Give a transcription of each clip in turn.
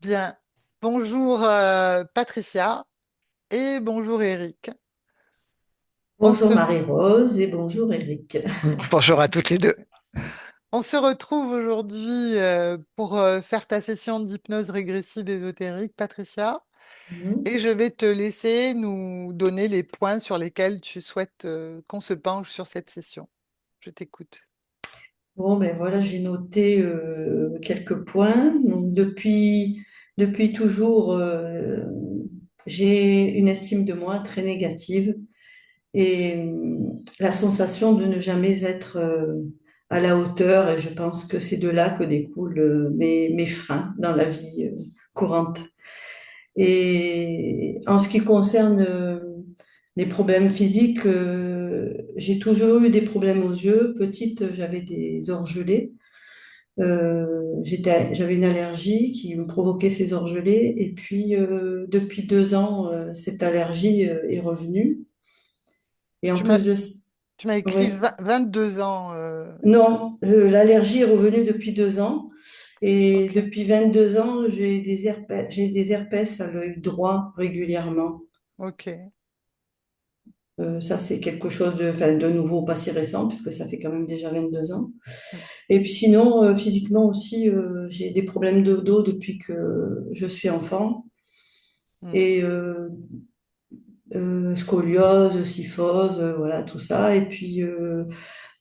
Bien. Bonjour Patricia et bonjour Eric. On Bonjour se, Marie-Rose et bonjour Eric. Bonjour à toutes les deux. on se retrouve aujourd'hui pour faire ta session d'hypnose régressive ésotérique, Patricia, Mhm. et je vais te laisser nous donner les points sur lesquels tu souhaites qu'on se penche sur cette session. Je t'écoute. Bon, ben voilà, j'ai noté quelques points. Donc, depuis toujours, j'ai une estime de moi très négative et la sensation de ne jamais être à la hauteur. Et je pense que c'est de là que découlent mes freins dans la vie courante. Et en ce qui concerne les problèmes physiques, j'ai toujours eu des problèmes aux yeux. Petite, j'avais des orgelets. J'avais une allergie qui me provoquait ces orgelets. Et puis, depuis 2 ans, cette allergie est revenue. Et en Tu m'as, plus de... tu m'as écrit Ouais. 22 ans. Non, l'allergie est revenue depuis 2 ans. Et Ok, depuis 22 ans, j'ai des herpès à l'œil droit régulièrement. ok. Ça, c'est quelque chose enfin, de nouveau, pas si récent, puisque ça fait quand même déjà 22 ans. Mm, Et puis sinon, physiquement aussi, j'ai des problèmes de dos depuis que je suis enfant. mm. Et scoliose, kyphose, voilà, tout ça. Et puis,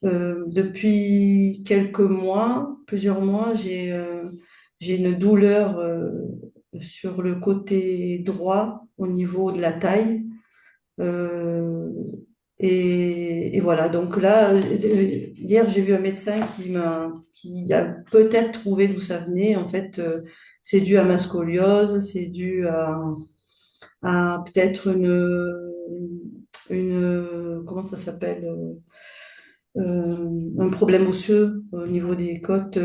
depuis quelques mois, plusieurs mois, j'ai une douleur sur le côté droit au niveau de la taille. Euh, et voilà, donc là, hier, j'ai vu un médecin qui a peut-être trouvé d'où ça venait. En fait, c'est dû à ma scoliose, c'est dû à peut-être comment ça s'appelle? Un problème osseux au niveau Mm. des côtes,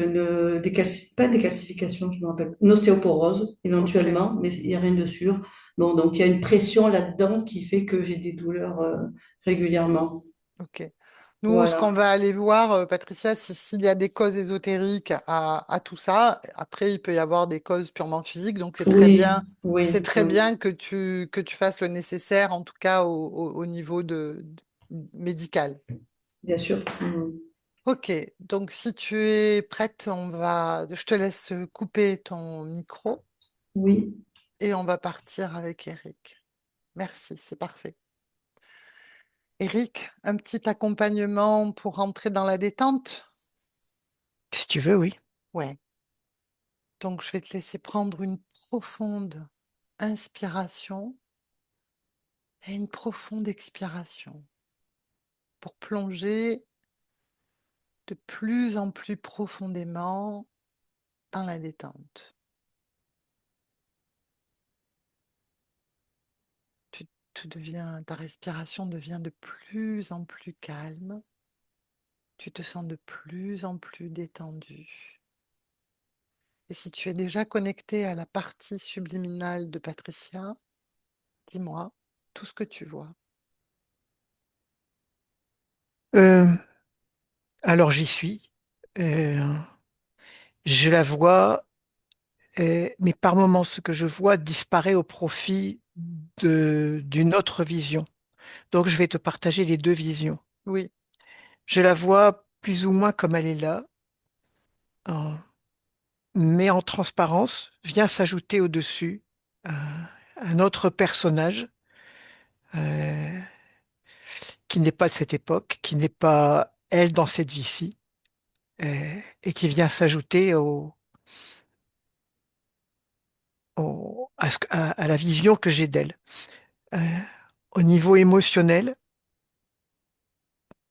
pas une décalcification, je me rappelle, une ostéoporose Ok, éventuellement, mais il n'y a rien de sûr. Bon, donc il y a une pression là-dedans qui fait que j'ai des douleurs régulièrement. ok. Nous, ce qu'on Voilà. va aller voir, Patricia, c'est s'il y a des causes ésotériques à tout ça. Après, il peut y avoir des causes purement physiques. Donc, Oui, c'est oui, très oui, bien que tu fasses le nécessaire, en tout cas au niveau médical. bien sûr. Mhm. Ok, donc si tu es prête, je te laisse couper ton micro Oui, et on va partir avec Eric. Merci, c'est parfait. Eric, un petit accompagnement pour rentrer dans la détente? Si tu veux, oui. Ouais. Donc, je vais te laisser prendre une profonde inspiration et une profonde expiration pour plonger de plus en plus profondément dans la détente. Ta respiration devient de plus en plus calme. Tu te sens de plus en plus détendu. Et si tu es déjà connecté à la partie subliminale de Patricia, dis-moi tout ce que tu vois. Euh, alors j'y suis. Euh, je la vois, mais par moments, ce que je vois disparaît au profit d'une autre vision. Donc je vais te partager les deux visions. Oui, Je la vois plus ou moins comme elle est là, en- mais en transparence vient s'ajouter au-dessus un autre personnage euh, qui n'est pas de cette époque, qui n'est pas elle dans cette vie-ci, et qui vient s'ajouter à la vision que j'ai d'elle. Euh, Au niveau émotionnel,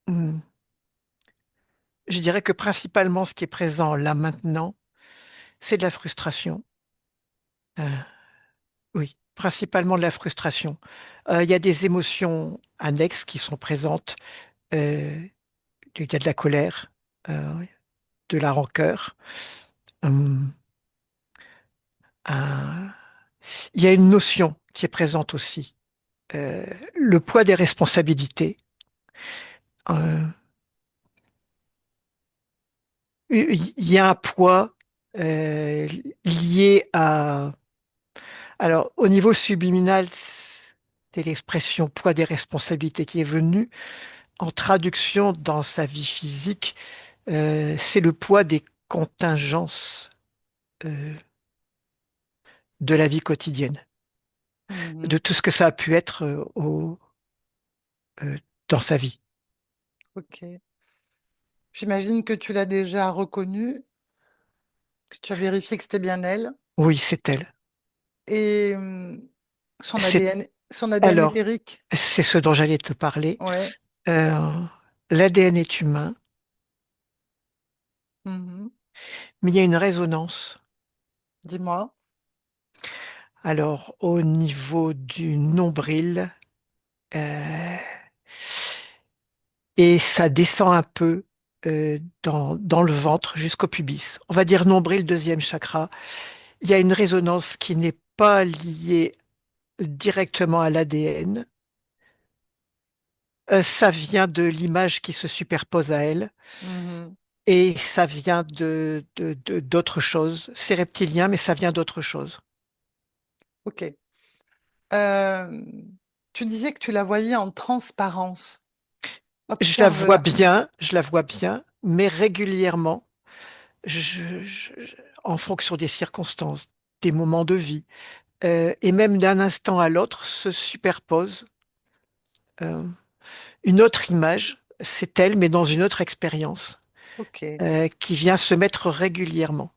hmm, je dirais que principalement ce qui est présent là maintenant, c'est de la frustration. Euh, oui, principalement de la frustration. Il y a des émotions annexes qui sont présentes. Euh, il y a de la colère, oui, de la rancœur. Hum, un- il y a une notion qui est présente aussi, euh, le poids des responsabilités. Euh, il y a un poids euh, liées à... Alors, au niveau subliminal, c'est l'expression poids des responsabilités qui est venue. En traduction dans sa vie physique, c'est le poids des contingences euh, de la vie quotidienne, de Mhm. tout ce que ça a pu être euh, dans sa vie. Ok. J'imagine que tu l'as déjà reconnue, que tu as vérifié que c'était bien elle. Oui, c'est elle. Et C'est son ADN alors, éthérique. c'est ce dont j'allais te parler. Ouais. Euh, L'ADN est humain, Mhm. mais il y a une résonance. Dis-moi. Alors, au niveau du nombril, euh, et ça descend un peu dans le ventre jusqu'au pubis. On va dire nombril, deuxième chakra. Il y a une résonance qui n'est pas liée directement à l'ADN. Ça vient de l'image qui se superpose à elle Mhm. et ça vient d'autre chose. C'est reptilien, mais ça vient d'autre chose. Ok. Euh, Tu disais que tu la voyais en transparence. Observe-la. Je la vois bien, mais régulièrement, en fonction des circonstances, des moments de vie, et même d'un instant à l'autre, se superpose euh, une autre image, c'est elle, mais dans une autre expérience, Ok. qui vient se mettre régulièrement.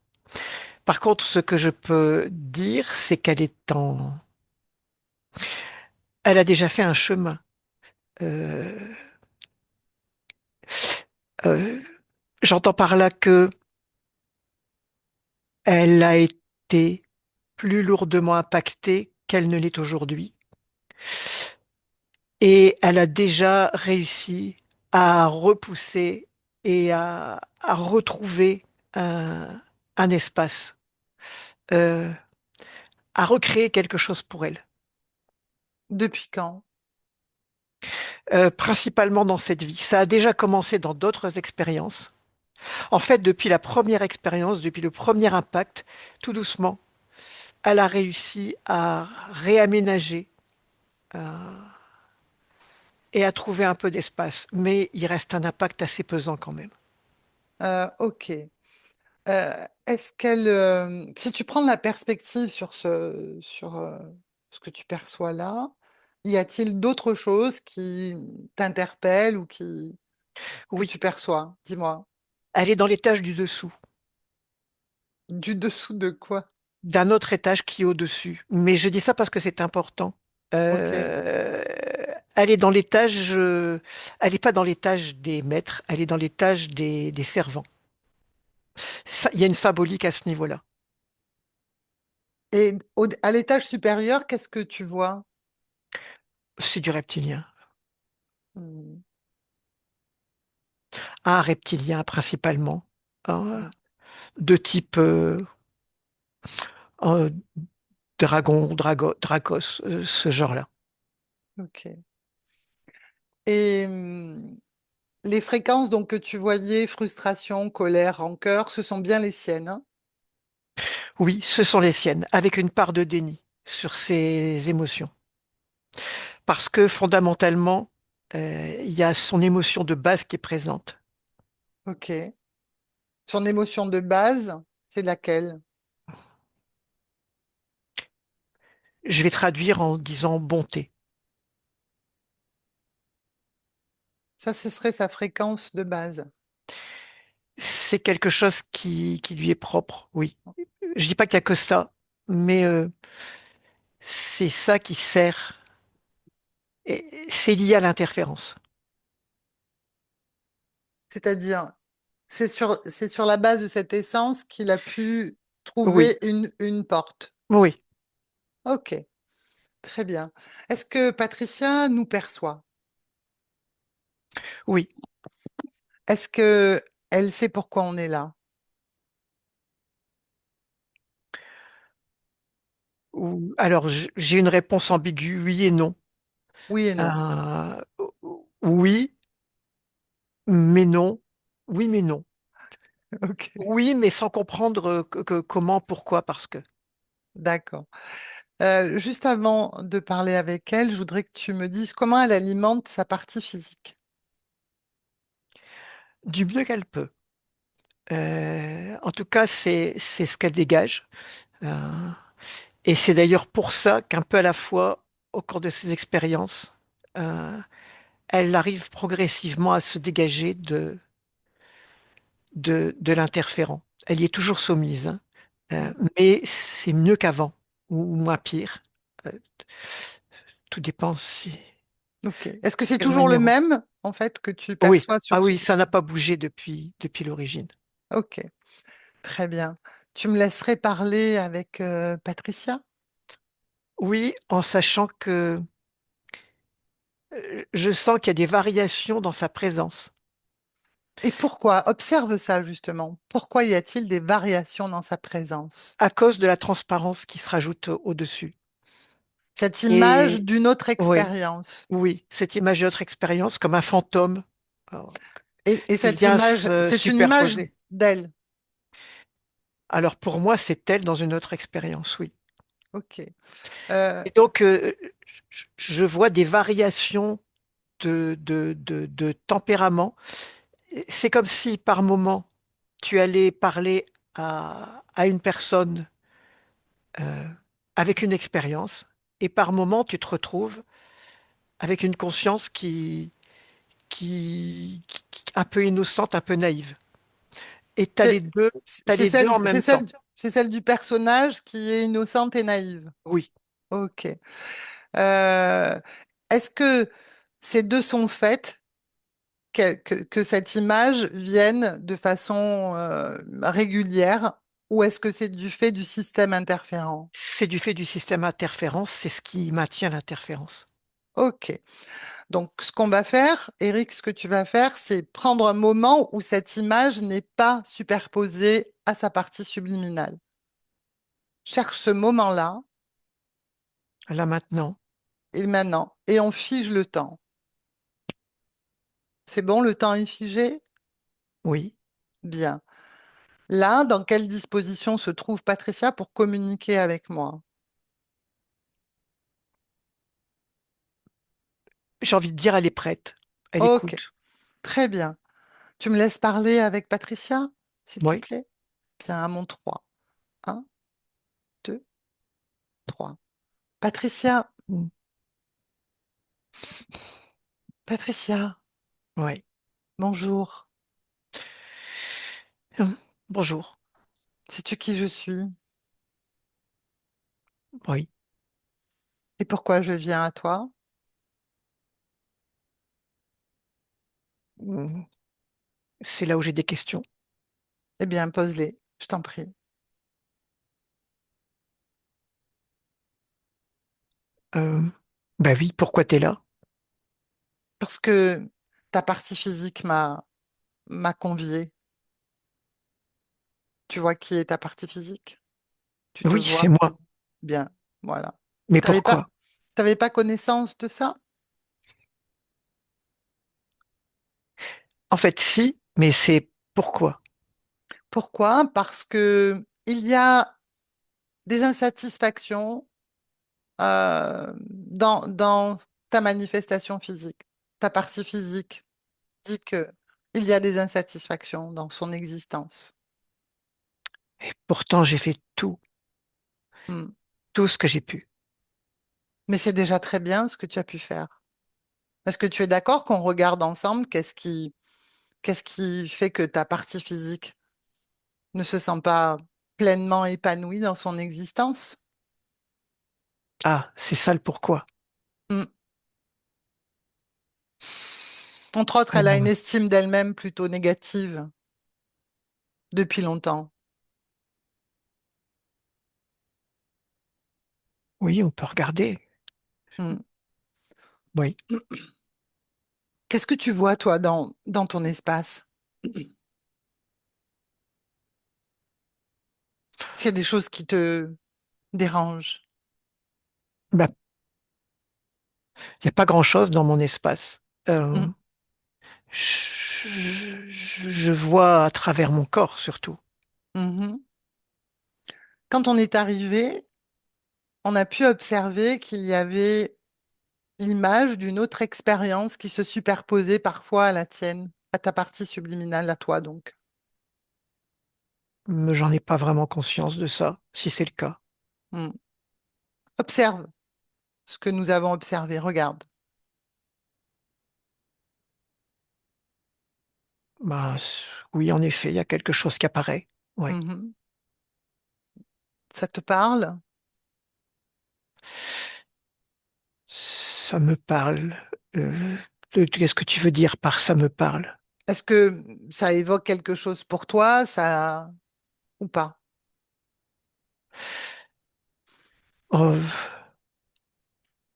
Par contre, ce que je peux dire, c'est elle a déjà fait un chemin. Euh, euh, J'entends par là que elle a été plus lourdement impactée qu'elle ne l'est aujourd'hui. Et elle a déjà réussi à repousser et à retrouver un espace, euh, à recréer quelque chose pour elle. Depuis quand? Principalement dans cette vie. Ça a déjà commencé dans d'autres expériences. En fait, depuis la première expérience, depuis le premier impact, tout doucement, elle a réussi à réaménager et à trouver un peu d'espace. Mais il reste un impact assez pesant quand même. Ok. Est-ce qu'elle, si tu prends de la perspective sur ce que tu perçois là, y a-t-il d'autres choses qui t'interpellent ou que tu Oui, perçois? Dis-moi. elle est dans l'étage du dessous, Du dessous de quoi? d'un autre étage qui est au-dessus. Mais je dis ça parce que c'est important. Ok. Euh, Elle est dans l'étage, elle n'est pas dans l'étage des maîtres, elle est dans l'étage des servants. Il y a une symbolique à ce niveau-là. Et à l'étage supérieur, qu'est-ce que tu vois? C'est du reptilien. Hmm, Un reptilien principalement, hein, hmm, de type euh, dragos, ce genre-là. ok. Et les fréquences donc que tu voyais, frustration, colère, rancœur, ce sont bien les siennes, hein. Oui, ce sont les siennes, avec une part de déni sur ses émotions. Parce que fondamentalement, il y a son émotion de base qui est présente. Ok. Son émotion de base, c'est laquelle? Je vais traduire en disant bonté. Ça, ce serait sa fréquence de base. C'est quelque chose qui lui est propre, oui. Je dis pas qu'il y a que ça, mais c'est ça qui sert. Et c'est lié à l'interférence. C'est-à-dire, c'est sur la base de cette essence qu'il a pu Oui, trouver une porte. oui, Ok, très bien. Est-ce que Patricia nous perçoit? oui. Est-ce que elle sait pourquoi on est là? Alors, j'ai une réponse ambiguë, oui et non. Oui et non. Oui, mais non. Oui, mais non. Ok, Oui, mais sans comprendre comment, pourquoi, parce que. d'accord. Juste avant de parler avec elle, je voudrais que tu me dises comment elle alimente sa partie physique. Du mieux qu'elle peut. En tout cas, c'est ce qu'elle dégage. Euh, et c'est d'ailleurs pour ça qu'un peu à la fois, au cours de ses expériences, euh, elle arrive progressivement à se dégager de l'interférent. Elle y est toujours soumise, hein. Mm. Mais c'est mieux qu'avant, ou moins pire. Euh, Tout dépend si, Ok. Est-ce que de c'est quelle toujours le manière on. même, en fait, que tu Oui, perçois ah sur ce... oui, ça n'a pas bougé depuis l'origine. Ok, très bien. Tu me laisserais parler avec Patricia? Oui, en sachant que je sens qu'il y a des variations dans sa présence Et pourquoi? Observe ça, justement. Pourquoi y a-t-il des variations dans sa présence? à cause de la transparence qui se rajoute au-dessus. Cette image Et d'une autre oui, expérience. oui, cette image de notre expérience comme un fantôme euh, Et qui cette vient image, se c'est une image superposer. d'elle. Alors pour moi, c'est elle dans une autre expérience, oui. Ok. Euh, Et donc, je vois des variations de tempérament. C'est comme si par moment, tu allais parler à une personne euh, avec une expérience, et par moment, tu te retrouves avec une conscience un peu innocente, un peu naïve. Et c'est t'as les deux en c'est même temps. c'est celle du personnage qui est innocente et naïve. Oui, Ok. Euh, Est-ce que ces deux sont faites que cette image vienne de façon régulière ou est-ce que c'est du fait du système interférent? c'est du fait du système interférence, c'est ce qui maintient l'interférence. Ok. Donc, ce qu'on va faire, Eric, ce que tu vas faire, c'est prendre un moment où cette image n'est pas superposée à sa partie subliminale. Cherche ce moment-là Là maintenant, et maintenant, et on fige le temps. C'est bon, le temps est figé? oui, Bien. Là, dans quelle disposition se trouve Patricia pour communiquer avec moi? j'ai envie de dire, elle est prête, elle Ok, écoute. très bien. Tu me laisses parler avec Patricia, s'il te Oui, plaît? Bien, à mon 3. Un, 2, 3. Patricia, mm, Patricia, oui. bonjour. Bonjour, Sais-tu qui je suis oui. et pourquoi je viens à toi? Mm, c'est là où j'ai des questions. Eh bien, pose-les, je t'en prie. Euh, bah oui, pourquoi t'es là? Parce que ta partie physique m'a conviée. Tu vois qui est ta partie physique? Tu te Oui, c'est vois? moi. Bien, voilà. Mais T'avais pas, pourquoi? t'avais pas connaissance de ça? En fait, si, mais c'est pourquoi? Pourquoi? Parce que il y a des insatisfactions dans ta manifestation physique. Ta partie physique dit que il y a des insatisfactions dans son existence. Pourtant, j'ai fait tout, Hmm. tout ce que j'ai pu. Mais c'est déjà très bien ce que tu as pu faire. Est-ce que tu es d'accord qu'on regarde ensemble qu'est-ce qui fait que ta partie physique ne se sent pas pleinement épanouie dans son existence? Ah, c'est ça le pourquoi. Hmm. Entre autres, elle a une Euh, estime d'elle-même plutôt négative depuis longtemps. oui, on peut regarder. Hmm. Oui. Qu'est-ce que tu vois, toi, dans ton espace? Est-ce qu'il y a des choses qui te dérangent? Bah, il n'y a pas grand-chose dans mon espace. Hmm. je vois à travers mon corps surtout. Mhm. Quand on est arrivé, on a pu observer qu'il y avait l'image d'une autre expérience qui se superposait parfois à la tienne, à ta partie subliminale, à toi donc. Mais j'en ai pas vraiment conscience de ça, si c'est le cas. Mm. Observe ce que nous avons observé, regarde. Bah, oui, en effet, il y a quelque chose qui apparaît. Ouais. Mhm. Ça te parle? Ça me parle. Euh, Qu'est-ce que tu veux dire par ça me parle? Est-ce que ça évoque quelque chose pour toi, ça ou pas? Oh,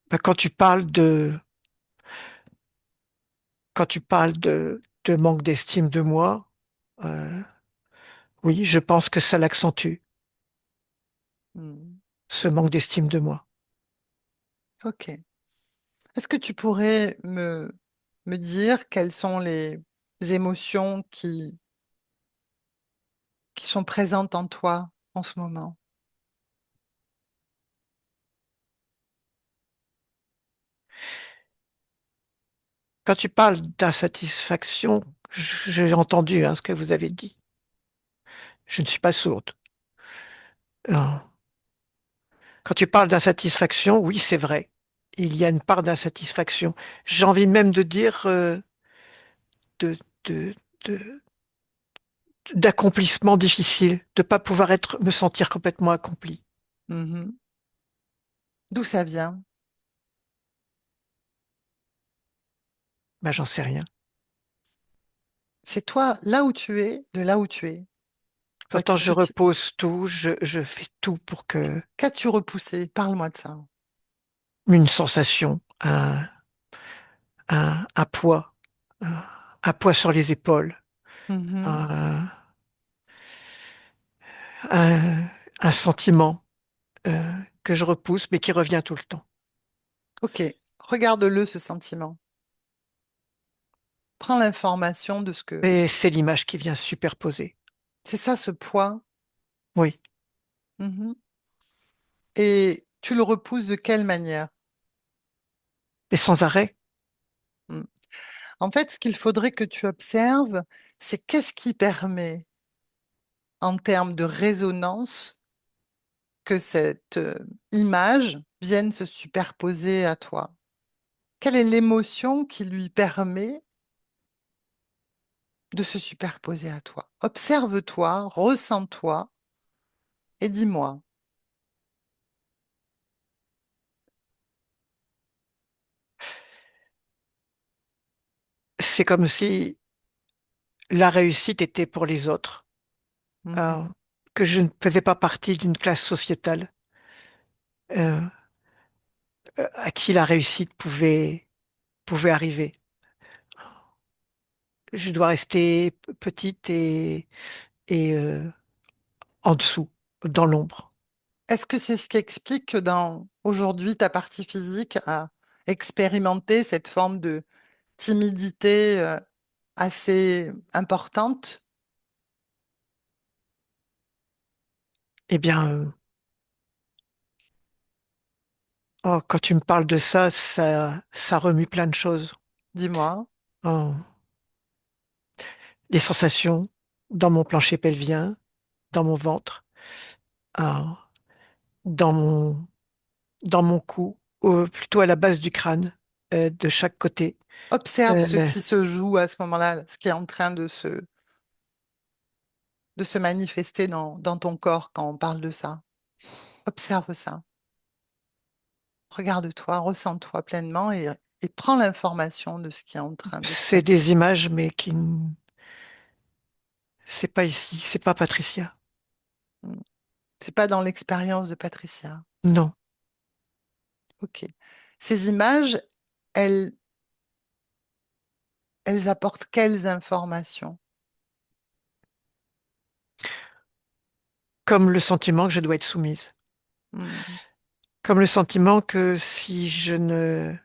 bah, quand tu parles de manque d'estime de moi, euh, oui, je pense que ça l'accentue, Mm. ce manque d'estime de moi. Ok. Est-ce que tu pourrais me dire quelles sont les émotions qui sont présentes en toi en ce moment? Quand tu parles d'insatisfaction, j'ai entendu hein, ce que vous avez dit. Je ne suis pas sourde. Euh, Quand tu parles d'insatisfaction, oui, c'est vrai. Il y a une part d'insatisfaction. J'ai envie même de dire de, de, de- d'accomplissement difficile, de pas pouvoir me sentir complètement accompli. Mhm. D'où ça vient? Ben, j'en sais rien. C'est toi, là où tu es, de là où tu es. Toi Quand qui je soutiens. repose tout, je fais tout pour que Qu'as-tu repoussé? Parle-moi de ça. une sensation, un poids, un poids sur les épaules, Mhm. un, un, un sentiment que je repousse mais qui revient tout le temps. Ok, regarde-le, ce sentiment. Prends l'information de ce que... Et c'est l'image qui vient superposer. C'est ça, ce poids. Oui, Mhm. Et tu le repousses de quelle manière? et sans arrêt. Mm. En fait, ce qu'il faudrait que tu observes, c'est qu'est-ce qui permet, en termes de résonance, que cette image vienne se superposer à toi. Quelle est l'émotion qui lui permet de se superposer à toi? Observe-toi, ressens-toi et dis-moi. C'est comme si la réussite était pour les autres, Mhm. euh, que je ne faisais pas partie d'une classe sociétale euh, à qui la réussite pouvait arriver. Je dois rester petite et en dessous, dans l'ombre. Est-ce que c'est ce qui explique que dans aujourd'hui ta partie physique a expérimenté cette forme de timidité assez importante? Eh bien, oh, quand tu me parles de ça, ça remue plein de choses. Dis-moi. Oh, des sensations dans mon plancher pelvien, dans mon ventre, oh, dans mon, dans mon cou, ou plutôt à la base du crâne, de chaque côté. Observe ce Euh, qui se joue à ce moment-là, ce qui est en train de se manifester dans ton corps quand on parle de ça. Observe ça. Regarde-toi, ressens-toi pleinement et prends l'information de ce qui est en train de se c'est des manifester. images, mais c'est pas ici, c'est pas Patricia. Mm. C'est pas dans l'expérience de Patricia. Non. Ok. Ces images, elles, elles apportent quelles informations? Comme le sentiment que je dois être soumise. Mm. Comme le sentiment que si je ne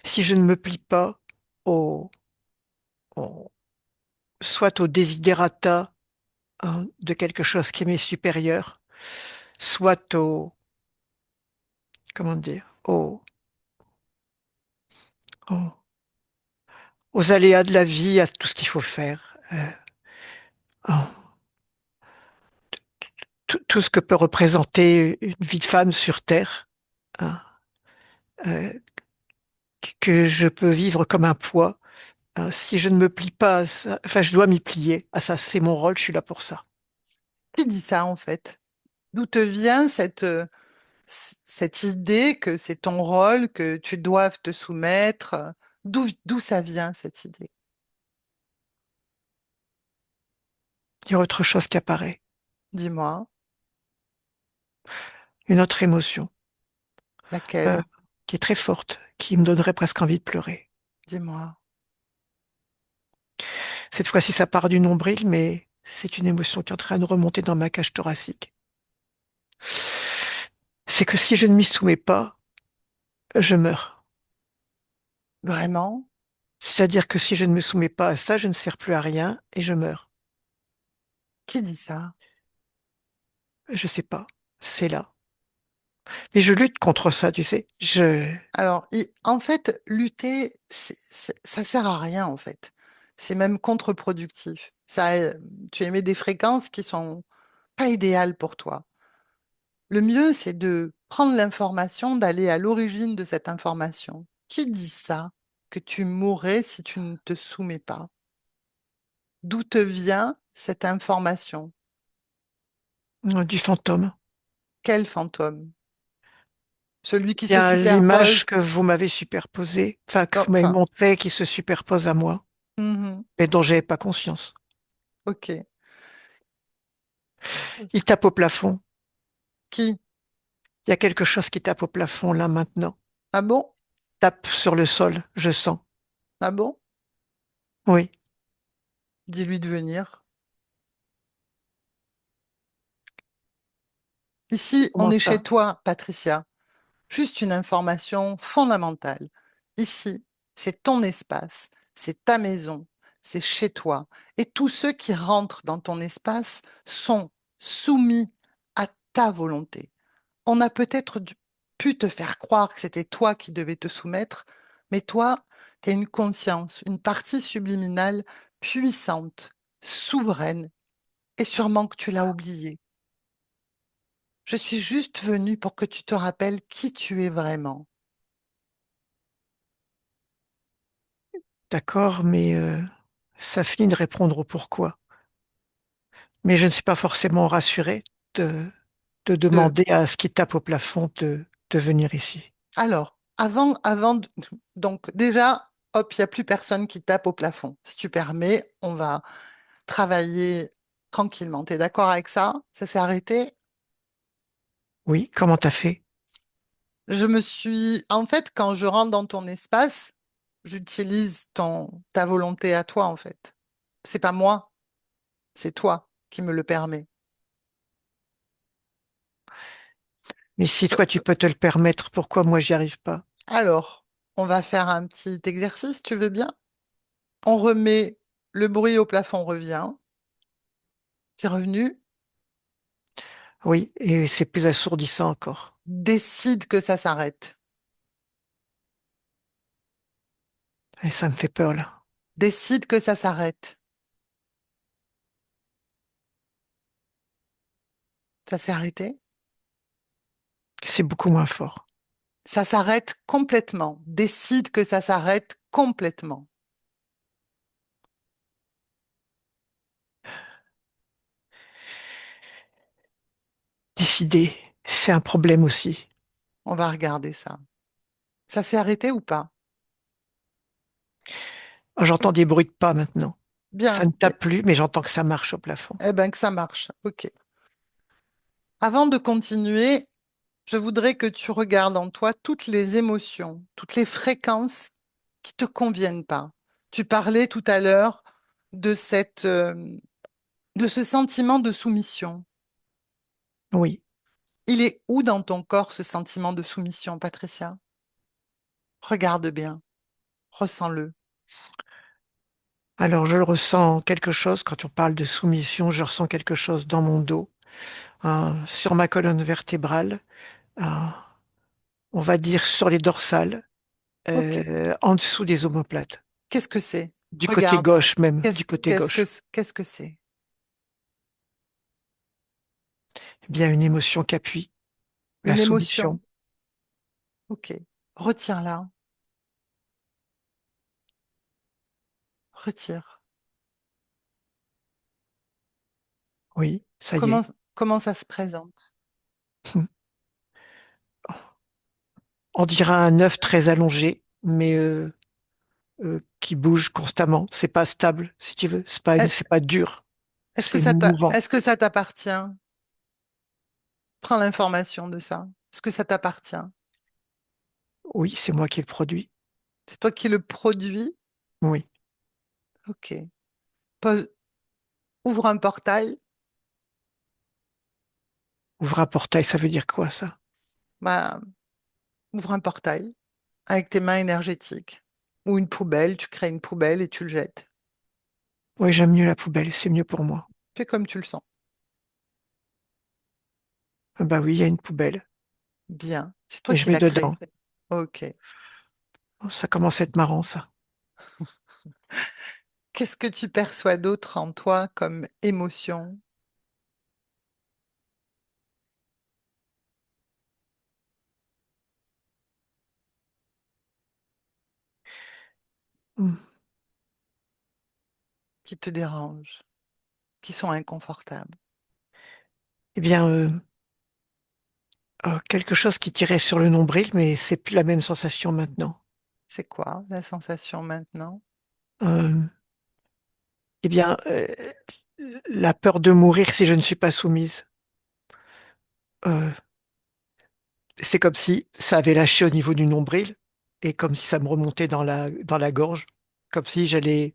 me plie pas au- soit au desiderata, hein, de quelque chose qui m'est supérieur, soit comment dire, au- aux aléas de la vie, à tout ce qu'il faut faire, tout ce que peut représenter une vie de femme sur Terre, hein, euh, que je peux vivre comme un poids. Hein. Si je ne me plie pas à ça, enfin, je dois m'y plier à ça, c'est mon rôle, je suis là pour ça. Qui dit ça en fait? D'où te vient cette idée que c'est ton rôle, que tu dois te soumettre? D'où ça vient cette idée? Il y a autre chose qui apparaît, Dis-moi, une autre émotion, euh, laquelle? qui est très forte, qui me donnerait presque envie de pleurer. Dis-moi. Cette fois-ci, ça part du nombril, mais c'est une émotion qui est en train de remonter dans ma cage thoracique. C'est que si je ne m'y soumets pas, je meurs. Vraiment? C'est-à-dire que si je ne me soumets pas à ça, je ne sers plus à rien et je meurs. Qui dit ça? Je sais pas. C'est là. Mais je lutte contre ça, tu sais. Alors, en fait, lutter, ça sert à rien, en fait. C'est même contre-productif. Tu émets des fréquences qui sont pas idéales pour toi. Le mieux, c'est de prendre l'information, d'aller à l'origine de cette information. Qui dit ça? Que tu mourrais si tu ne te soumets pas. D'où te vient cette information? Du fantôme. Quel fantôme? Celui qui Il y se a l'image superpose? que vous m'avez superposée, enfin, que Oh, vous m'avez enfin, montrée qui se superpose à moi, mhm, mais dont j'avais pas conscience. ok. Il tape au plafond. Qui? Il y a quelque chose qui tape au plafond, là, maintenant. Ah bon? Tape sur le sol, je sens. Ah bon? Oui, Dis-lui de venir. Ici, on comment est chez ça? toi, Patricia. Juste une information fondamentale. Ici, c'est ton espace, c'est ta maison, c'est chez toi. Et tous ceux qui rentrent dans ton espace sont soumis à ta volonté. On a peut-être pu te faire croire que c'était toi qui devais te soumettre, mais toi, tu as une conscience, une partie subliminale puissante, souveraine, et sûrement que tu l'as oubliée. Je suis juste venue pour que tu te rappelles qui tu es vraiment. D'accord, mais ça finit de répondre au pourquoi. Mais je ne suis pas forcément rassuré de, de De... demander à ce qui tape au plafond de venir ici. Alors, donc déjà, hop, il n'y a plus personne qui tape au plafond. Si tu permets, on va travailler tranquillement. Tu es d'accord avec ça? Ça s'est arrêté? Oui, comment t'as fait? En fait, quand je rentre dans ton espace, j'utilise ta volonté à toi, en fait. C'est pas moi, c'est toi qui me le permets. Mais si toi tu peux te le permettre, pourquoi moi j'y arrive pas? Alors, on va faire un petit exercice, tu veux bien? On remet le bruit au plafond revient. C'est revenu. Oui, et c'est plus assourdissant encore. Décide que ça s'arrête. Et ça me fait peur là. Décide que ça s'arrête. Ça s'est arrêté. C'est beaucoup moins fort. Ça s'arrête complètement. Décide que ça s'arrête complètement. Décider, c'est un problème aussi. On va regarder ça. Ça s'est arrêté ou pas? Ah, j'entends des bruits de pas maintenant. Ça Bien. ne tape plus, mais j'entends que ça marche au plafond. Eh bien, que ça marche. OK. Avant de continuer, je voudrais que tu regardes en toi toutes les émotions, toutes les fréquences qui te conviennent pas. Tu parlais tout à l'heure de de ce sentiment de soumission. Oui, Il est où dans ton corps ce sentiment de soumission, Patricia? Regarde bien, ressens-le. Alors, je le ressens quelque chose, quand on parle de soumission, je ressens quelque chose dans mon dos, hein, sur ma colonne vertébrale, hein, on va dire sur les dorsales, Ok. en dessous des omoplates, Qu'est-ce que c'est? du côté Regarde. gauche même, Qu'est-ce du côté qu'est-ce que gauche. c- qu'est-ce que c'est? Eh bien, une émotion qu'appuie, la Une émotion. soumission. Ok. Retire-la. Retire. Oui, ça y Comment, est. comment ça se présente? On dirait un œuf très allongé, mais qui bouge constamment. C'est pas stable, si tu veux. Est- C'est pas dur. Est-ce que C'est mouvant. est-ce que ça t'appartient? Prends l'information de ça. Est-ce que ça t'appartient? Oui, c'est moi qui le produis. C'est toi qui le produis? Oui. Ok. Pose- Ouvre un portail. Ouvre un portail, ça veut dire quoi, ça? Bah, ouvre un portail avec tes mains énergétiques. Ou une poubelle, tu crées une poubelle et tu le jettes. Oui, j'aime mieux la poubelle, c'est mieux pour moi. Fais comme tu le sens. Ah bah oui, il y a une poubelle. Bien. C'est toi Et je qui vais l'as dedans. créé. Ok. Oh, ça commence à être marrant, ça. Qu'est-ce que tu perçois d'autre en toi comme émotion Hmm. qui te dérange, qui sont inconfortables? Eh bien, quelque chose qui tirait sur le nombril, mais c'est plus la même sensation maintenant. C'est quoi la sensation maintenant? Euh, eh bien, la peur de mourir si je ne suis pas soumise. Euh, c'est comme si ça avait lâché au niveau du nombril et comme si ça me remontait dans la gorge, comme si j'allais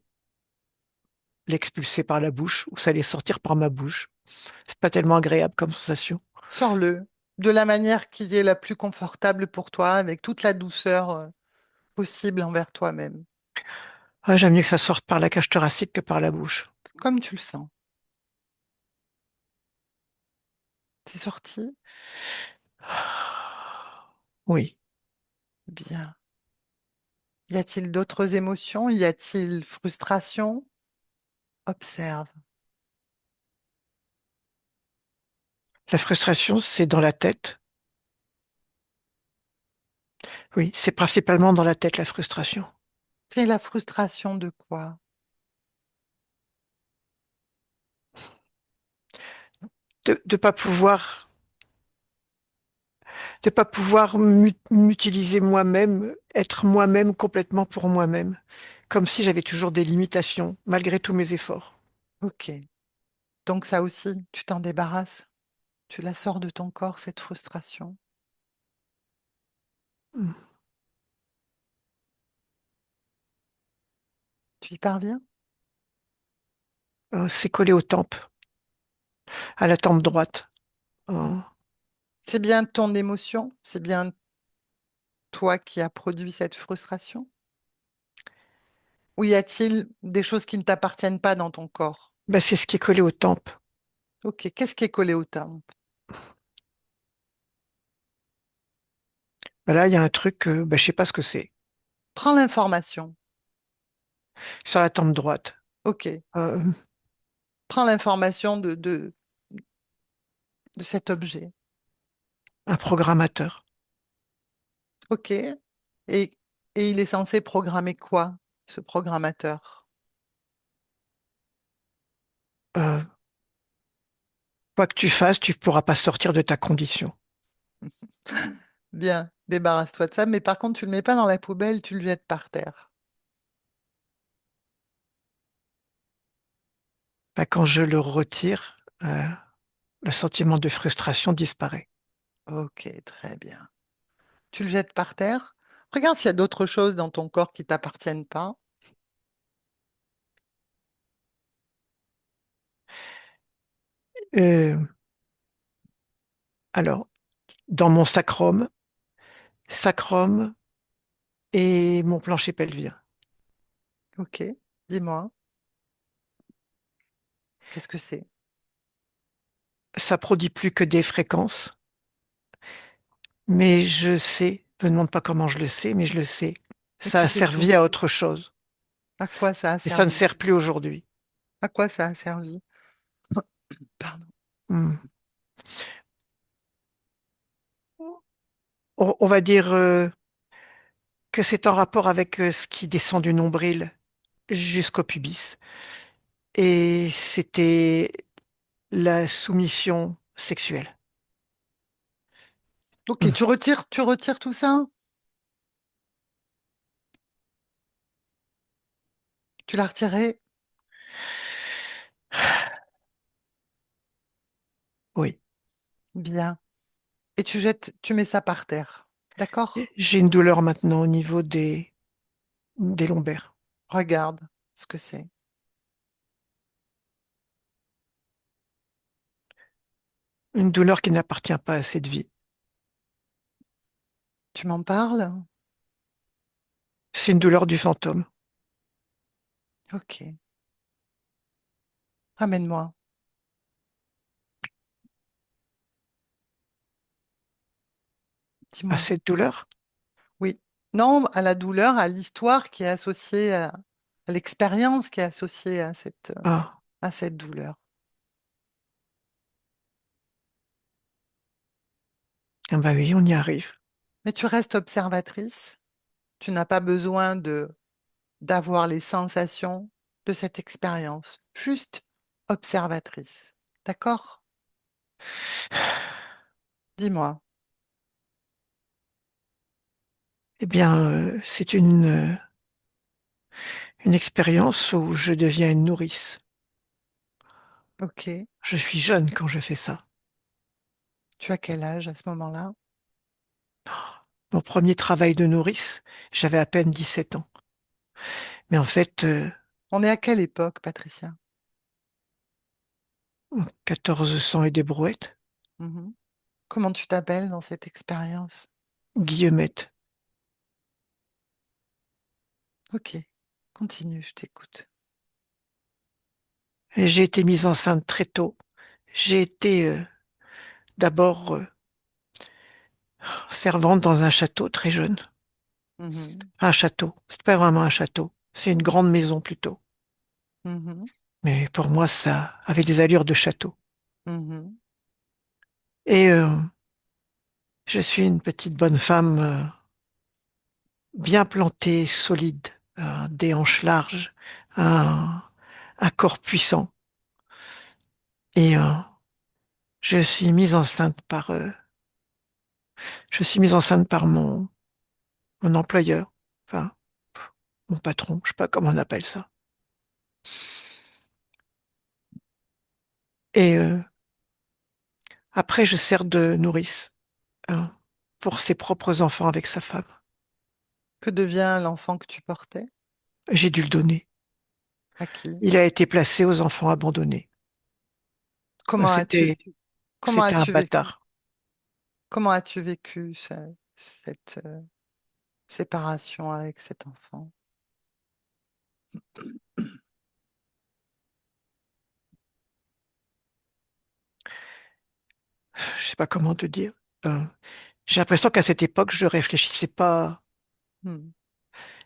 l'expulser par la bouche ou ça allait sortir par ma bouche. C'est pas tellement agréable comme sensation. Sors-le de la manière qui est la plus confortable pour toi, avec toute la douceur possible envers toi-même, Ah, j'aime mieux que ça sorte par la cage thoracique que par la bouche. comme tu le sens. C'est sorti? Oui. Bien. Y a-t-il d'autres émotions? Y a-t-il frustration? Observe. La frustration, c'est dans la tête. Oui, c'est principalement dans la tête, la frustration. C'est la frustration de quoi? De pas pouvoir m'utiliser moi-même, être moi-même complètement pour moi-même, comme si j'avais toujours des limitations, malgré tous mes efforts. Ok. Donc ça aussi, tu t'en débarrasses. Tu la sors de ton corps, cette frustration. Hmm. Tu y parviens? C'est collé aux tempes, à la tempe droite. C'est bien ton émotion? C'est bien toi qui as produit cette frustration? Ou y a-t-il des choses qui ne t'appartiennent pas dans ton corps? Ben, c'est ce qui est collé aux tempes. Ok, qu'est-ce qui est collé au temple? Ben là, il y a un truc, ben, je sais pas ce que c'est. Prends l'information. Sur la tempe droite. Ok, Euh, prends l'information de cet objet. un programmateur. Ok, et il est censé programmer quoi, ce programmateur? Euh, Quoi que tu fasses, tu pourras pas sortir de ta condition. Bien, débarrasse-toi de ça, mais par contre, tu le mets pas dans la poubelle, tu le jettes par terre. Ben, quand je le retire, le sentiment de frustration disparaît. Ok, très bien. Tu le jettes par terre. Regarde s'il y a d'autres choses dans ton corps qui t'appartiennent pas. Euh, alors, dans mon sacrum et mon plancher pelvien. Ok, dis-moi. Qu'est-ce que c'est? Ça produit plus que des fréquences, mais je sais, me demande pas comment je le sais, mais je le sais. Mais Ça tu a sais tout. servi à autre chose, À quoi ça a et ça ne servi? sert plus aujourd'hui. À quoi ça a servi? Pardon. Hmm. On va dire que c'est en rapport avec ce qui descend du nombril jusqu'au pubis. Et c'était la soumission sexuelle. Ok, Hmm. tu retires tout ça? Tu l'as retiré? Oui. Bien. Et tu mets ça par terre. D'accord? J'ai une douleur maintenant au niveau des lombaires. Regarde ce que c'est. Une douleur qui n'appartient pas à cette vie. Tu m'en parles? C'est une douleur du fantôme. Ok. Ramène-moi. À Dis-moi. cette douleur? Oui. Non, à la douleur, à l'histoire qui est associée à l'expérience qui est associée Ah, à cette douleur. ah bah oui, on y arrive. Mais tu restes observatrice. Tu n'as pas besoin d'avoir les sensations de cette expérience. Juste observatrice. D'accord? Dis-moi. Eh bien, c'est une expérience où je deviens une nourrice. Ok. Je suis jeune quand je fais ça. Tu as quel âge à ce moment-là? Mon premier travail de nourrice, j'avais à peine 17 ans. Mais en fait, On est à quelle époque, Patricia? 1400 et des brouettes, Mhm. Comment tu t'appelles dans cette expérience? Guillemette. Ok. Continue, je t'écoute. Et j'ai été mise enceinte très tôt. J'ai été d'abord servante dans un château très jeune. Mhm. Un château. C'est pas vraiment un château. C'est une grande maison plutôt. Mhm. Mais pour moi, ça avait des allures de château. Mhm. Et je suis une petite bonne femme bien plantée, solide, des hanches larges, un, un corps puissant. Et je suis mise enceinte je suis mise enceinte par mon employeur, enfin mon patron, je sais pas comment on appelle ça. Et après, je sers de nourrice euh, pour ses propres enfants avec sa femme. Que devient l'enfant que tu portais? J'ai dû le donner. À qui? Il a été placé aux enfants abandonnés. Comment as-tu C'était comment c'était un as-tu vécu? bâtard. Comment as-tu vécu cette séparation avec cet enfant? Je sais pas comment te dire. Euh, j'ai l'impression qu'à cette époque, je réfléchissais pas. Hmm.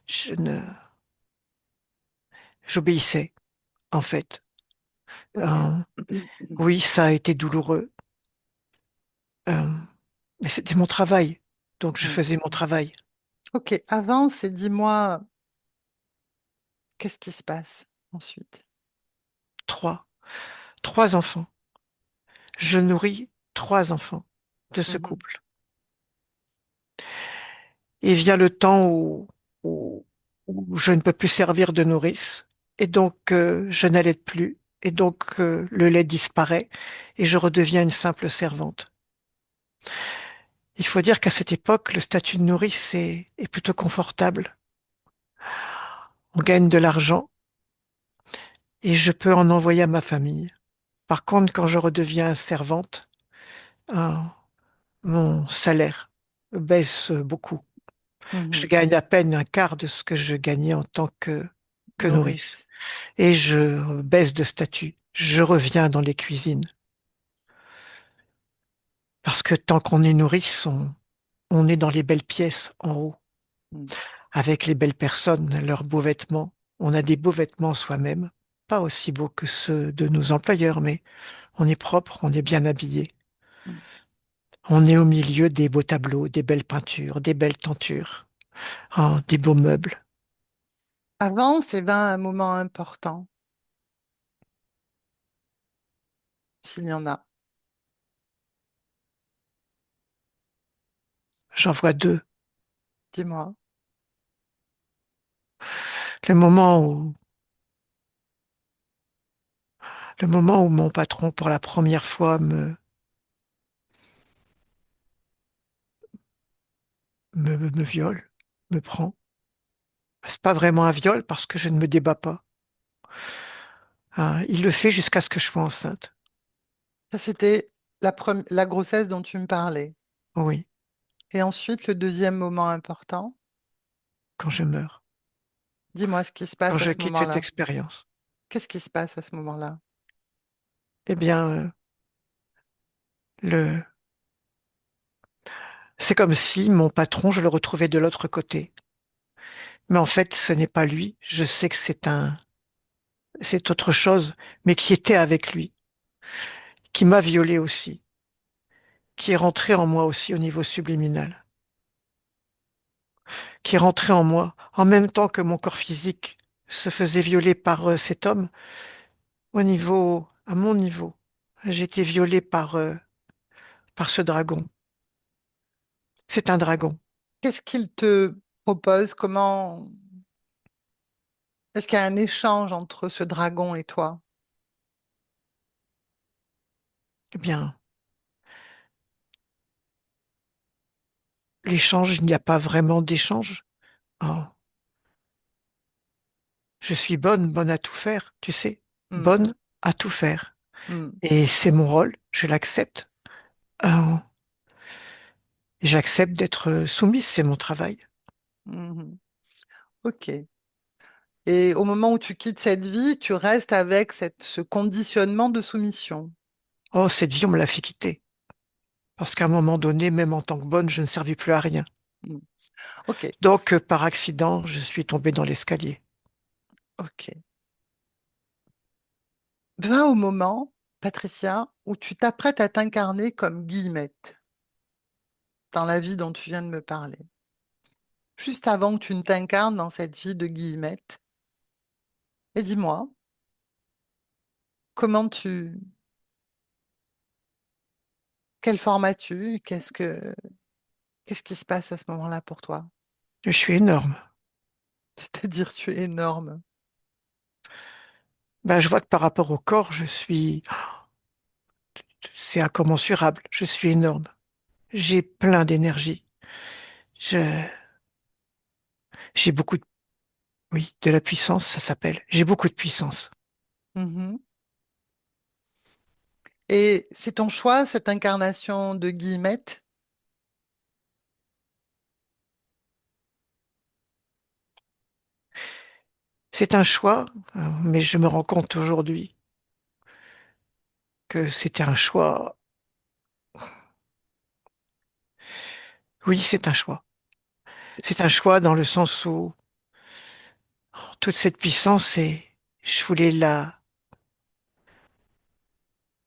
Je ne, j'obéissais en fait. Ok. Euh, oui, ça a été douloureux, euh, mais c'était mon travail, donc je Hmm. faisais mon travail. Ok, avance et dis-moi qu'est-ce qui se passe ensuite. Trois, trois enfants. Je nourris trois enfants de ce Mhm. couple. Et vient le temps où je ne peux plus servir de nourrice, et donc je n'allaite plus, et donc le lait disparaît, et je redeviens une simple servante. Il faut dire qu'à cette époque, le statut de nourrice est plutôt confortable. On gagne de l'argent, et je peux en envoyer à ma famille. Par contre, quand je redeviens servante, euh, mon salaire baisse beaucoup. Je Mhm. gagne à peine un quart de ce que je gagnais en tant que nourrice. Nourrice. Et je baisse de statut. je reviens dans les cuisines. Parce que tant qu'on est nourrice, on est dans les belles pièces en haut, Mm, avec les belles personnes, leurs beaux vêtements. On a des beaux vêtements soi-même, pas aussi beaux que ceux de nos employeurs, mais on est propre, on est bien habillé. mm. On est au milieu des beaux tableaux, des belles peintures, des belles tentures, hein, des beaux meubles. Avant ces 20 moments importants, s'il y en a. J'en vois deux. Dis-moi. Le moment où, le moment où mon patron, pour la première fois, me viole, me prend. C'est pas vraiment un viol parce que je ne me débat pas. Hein, il le fait jusqu'à ce que je sois enceinte. Ça, c'était la grossesse dont tu me parlais. Oui, Et ensuite, le deuxième moment important. quand je meurs, Dis-moi ce qui se quand passe à je ce quitte cette moment-là. expérience. Qu'est-ce qui se passe à ce moment-là? Eh bien, c'est comme si mon patron, je le retrouvais de l'autre côté. Mais en fait, ce n'est pas lui. Je sais que c'est autre chose, mais qui était avec lui, qui m'a violé aussi, qui est rentré en moi aussi au niveau subliminal, qui est rentré en moi en même temps que mon corps physique se faisait violer par cet homme à mon niveau. J'ai été violé par ce dragon. C'est un dragon. Qu'est-ce qu'il te propose? Comment est-ce qu'il y a un échange entre ce dragon et toi? Eh bien, l'échange, il n'y a pas vraiment d'échange. Oh, je suis bonne à tout faire, tu sais, Hmm, bonne à tout faire. hmm, Et c'est mon rôle, je l'accepte. Euh, et j'accepte d'être soumise, c'est mon travail. mhm. Ok. Et au moment où tu quittes cette vie, tu restes avec ce conditionnement de soumission. Oh, cette vie, on me l'a fait quitter. Parce qu'à un moment donné, même en tant que bonne, je ne servis plus à rien. Hmm. Ok, Donc, par accident, je suis tombé dans l'escalier. ok. Va au moment, Patricia, où tu t'apprêtes à t'incarner comme Guillemette dans la vie dont tu viens de me parler. Juste avant que tu ne t'incarnes dans cette vie de Guillemette. Et dis-moi, comment tu, quelle forme as-tu? Qu'est-ce qui se passe à ce moment-là pour toi? Je suis énorme. C'est-à-dire, tu es énorme. Ben, je vois que par rapport au corps, c'est incommensurable. Je suis énorme. J'ai plein d'énergie. Je, j'ai beaucoup de, oui, de la puissance, ça s'appelle. J'ai beaucoup de puissance. Mhm. Et c'est ton choix, cette incarnation de Guillemette? C'est un choix, mais je me rends compte aujourd'hui que c'était un choix. Oui, c'est un choix. C'est un choix dans le sens où toute cette puissance je voulais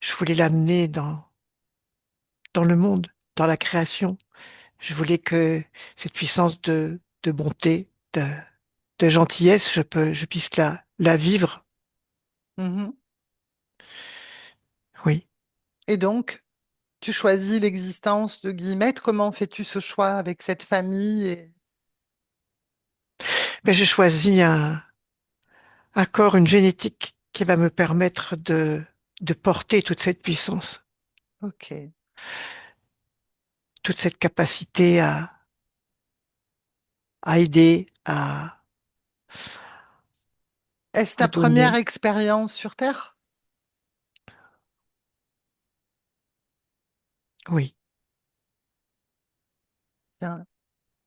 je voulais l'amener dans le monde, dans la création. Je voulais que cette puissance de bonté, de gentillesse, je puisse la vivre. Mhm. Oui. Et donc, tu choisis l'existence de Guillemette. Comment fais-tu ce choix avec cette famille Mais je choisis un corps, une génétique qui va me permettre de porter toute cette puissance, Ok. toute cette capacité à aider, Est-ce à ta première donner. expérience sur Terre? Oui. Bien.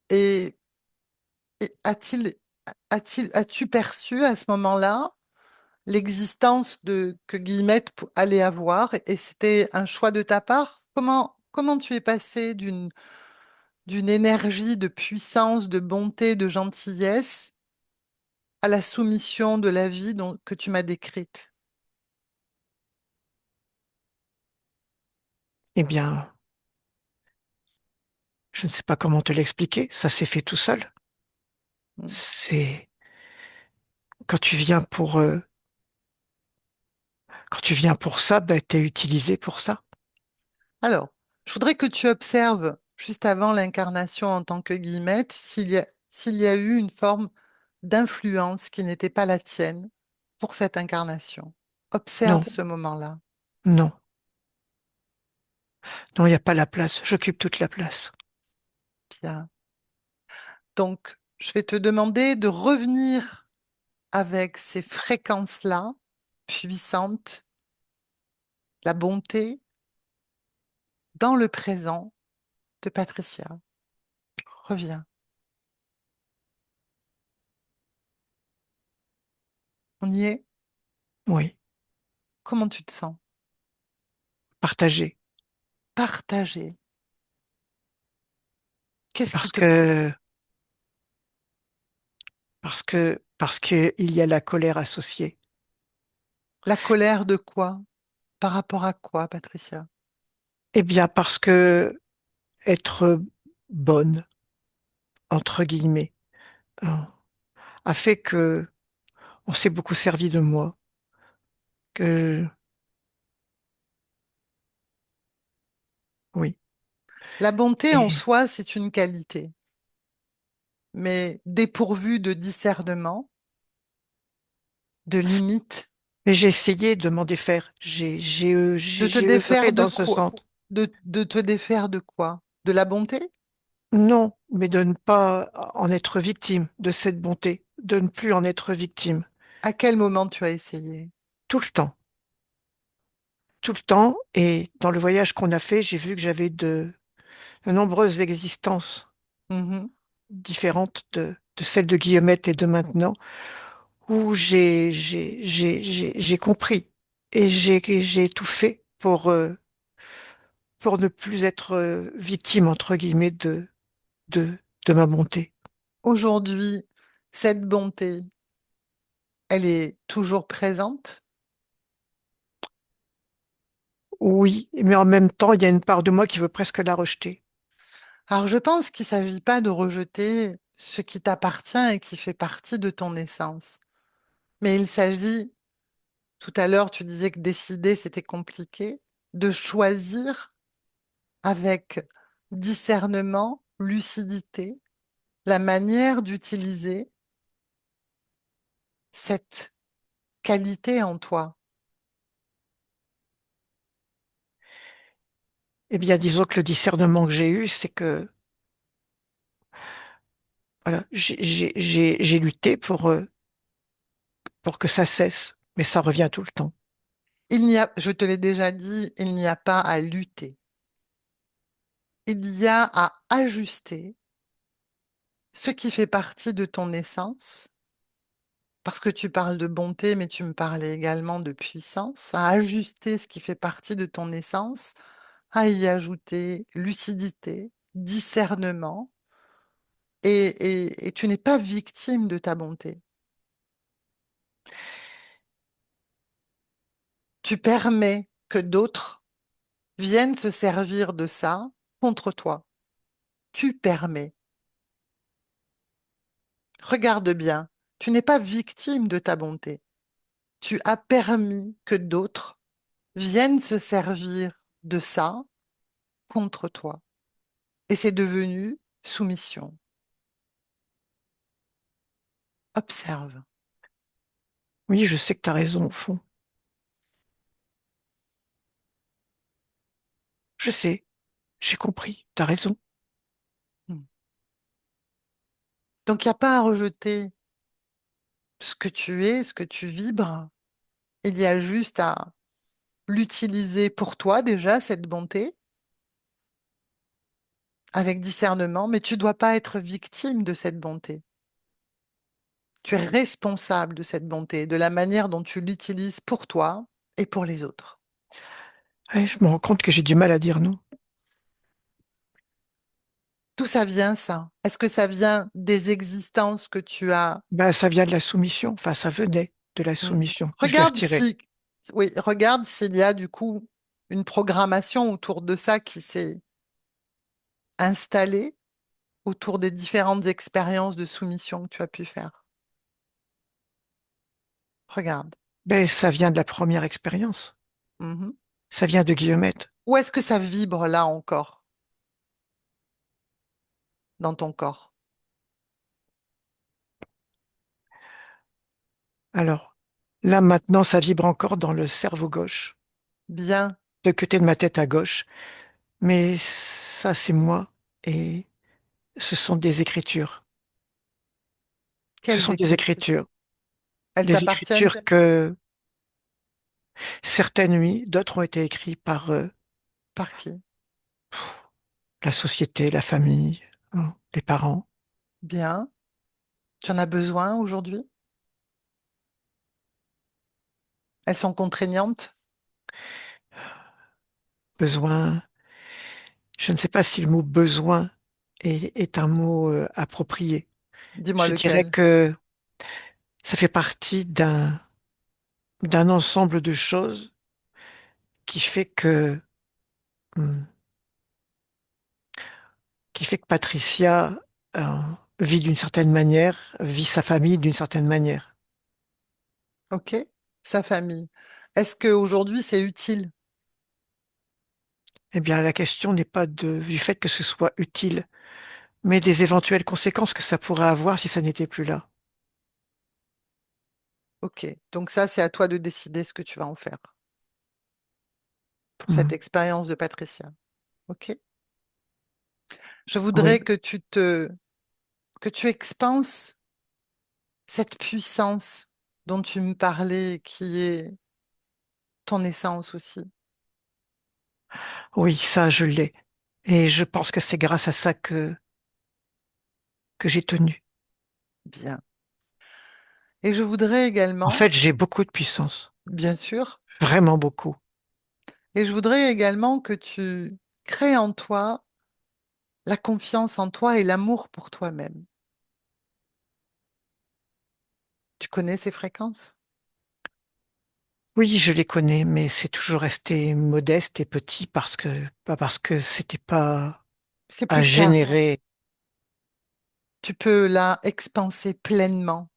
Et, as-tu perçu à ce moment-là l'existence de que Guillemette allait avoir et c'était un choix de ta part. Comment tu es passé d'une énergie de puissance, de bonté, de gentillesse à la soumission de la vie que tu m'as décrite? Eh bien, je ne sais pas comment te l'expliquer, ça s'est fait tout seul. Mm. C'est quand tu viens quand tu viens pour ça, ben, t'es utilisé pour ça. Alors, je voudrais que tu observes, juste avant l'incarnation en tant que Guillemette, s'il y a eu une forme d'influence qui n'était pas la tienne pour cette incarnation. Non, Observe ce moment-là. non, non, il n'y a pas la place. J'occupe toute la place. Bien. Donc, je vais te demander de revenir avec ces fréquences-là, puissantes, la bonté, dans le présent de Patricia. Reviens. On y est? Oui, Comment tu te sens? partager. Partagé. Qu'est-ce qui Parce te... que, parce que il y a la colère associée. La colère de quoi? Par rapport à quoi, Patricia? Eh bien, parce que être bonne, entre guillemets, hein, a fait que on s'est beaucoup servi de moi, que, oui. La bonté en Et, soi, c'est une qualité, mais dépourvue de discernement, de limites, mais j'ai essayé de m'en défaire. de te J'ai œuvré défaire de dans ce quoi? sens. De te défaire de quoi? De la bonté? Non, mais de ne pas en être victime de cette bonté, de ne plus en être victime. À quel moment tu as essayé? Tout le temps, tout le temps. Et dans le voyage qu'on a fait, j'ai vu que j'avais de nombreuses existences Mhm. différentes de celles de Guillemette et de maintenant, où j'ai compris et j'ai tout fait pour ne plus être victime, entre guillemets, de, de ma bonté. Aujourd'hui, cette bonté, elle est toujours présente? Oui, mais en même temps, il y a une part de moi qui veut presque la rejeter. Alors, je pense qu'il ne s'agit pas de rejeter ce qui t'appartient et qui fait partie de ton essence, mais il s'agit, tout à l'heure, tu disais que décider, c'était compliqué, de choisir avec discernement, lucidité, la manière d'utiliser cette qualité en toi. Eh bien, disons que le discernement que j'ai eu, c'est que voilà, j'ai lutté pour que ça cesse, mais ça revient tout le temps. Je te l'ai déjà dit, il n'y a pas à lutter. Il y a à ajuster ce qui fait partie de ton essence, parce que tu parles de bonté, mais tu me parlais également de puissance, à ajuster ce qui fait partie de ton essence, à y ajouter lucidité, discernement, et tu n'es pas victime de ta bonté. Tu permets que d'autres viennent se servir de ça contre toi. Tu permets. Regarde bien, tu n'es pas victime de ta bonté. Tu as permis que d'autres viennent se servir de ça contre toi. Et c'est devenu soumission. Observe. Oui, je sais que tu as raison au fond. Je sais, j'ai compris, tu as raison. Hmm. Donc il n'y a pas à rejeter ce que tu es, ce que tu vibres. Il y a juste à l'utiliser pour toi déjà, cette bonté, avec discernement, mais tu ne dois pas être victime de cette bonté. Tu es responsable de cette bonté, de la manière dont tu l'utilises pour toi et pour les autres. Ouais, je me rends compte que j'ai du mal à dire non. D'où ça vient, ça? Est-ce que ça vient des existences que tu as? Ben, ça vient de la soumission. Enfin, ça venait de la Hmm. soumission. Je l'ai Regarde retiré. si, oui, regarde s'il y a du coup une programmation autour de ça qui s'est installée autour des différentes expériences de soumission que tu as pu faire. Regarde. Ben, ça vient de la première expérience. Mhm. Ça vient de Guillemette. Où est-ce que ça vibre là encore dans ton corps? Alors, là, maintenant, ça vibre encore dans le cerveau gauche, Bien. le côté de ma tête à gauche. Mais ça, c'est moi. Et ce sont des écritures. Ce Quelles sont des écritures? écritures. Elles Des t'appartiennent écritures que certaines, oui, d'autres ont été écrites par par qui? la société, la famille, hein, les parents. Bien. Tu en as besoin aujourd'hui? Elles sont contraignantes? Besoin, je ne sais pas si le mot besoin est un mot approprié. Dis-moi Je dirais lequel. que ça fait partie d'un ensemble de choses qui fait que, hum, qui fait que Patricia euh, vit d'une certaine manière, vit sa famille d'une certaine manière. OK? Sa famille. Est-ce qu'aujourd'hui c'est utile? Eh bien, la question n'est pas du fait que ce soit utile, mais des éventuelles conséquences que ça pourrait avoir si ça n'était plus là. OK. Donc ça, c'est à toi de décider ce que tu vas en faire pour cette Hum. expérience de Patricia. OK? Je Oui, voudrais que tu expanses cette puissance dont tu me parlais, qui est ton essence aussi. oui, ça, je l'ai. Et je pense que c'est grâce à ça que j'ai tenu. Bien. Et je voudrais En également, fait, j'ai beaucoup de puissance, bien sûr, vraiment beaucoup. et je voudrais également que tu crées en toi la confiance en toi et l'amour pour toi-même. Tu connais ces fréquences? Oui, je les connais, mais c'est toujours resté modeste et petit pas parce que c'était pas C'est plus à le cas. générer. Tu peux là expanser pleinement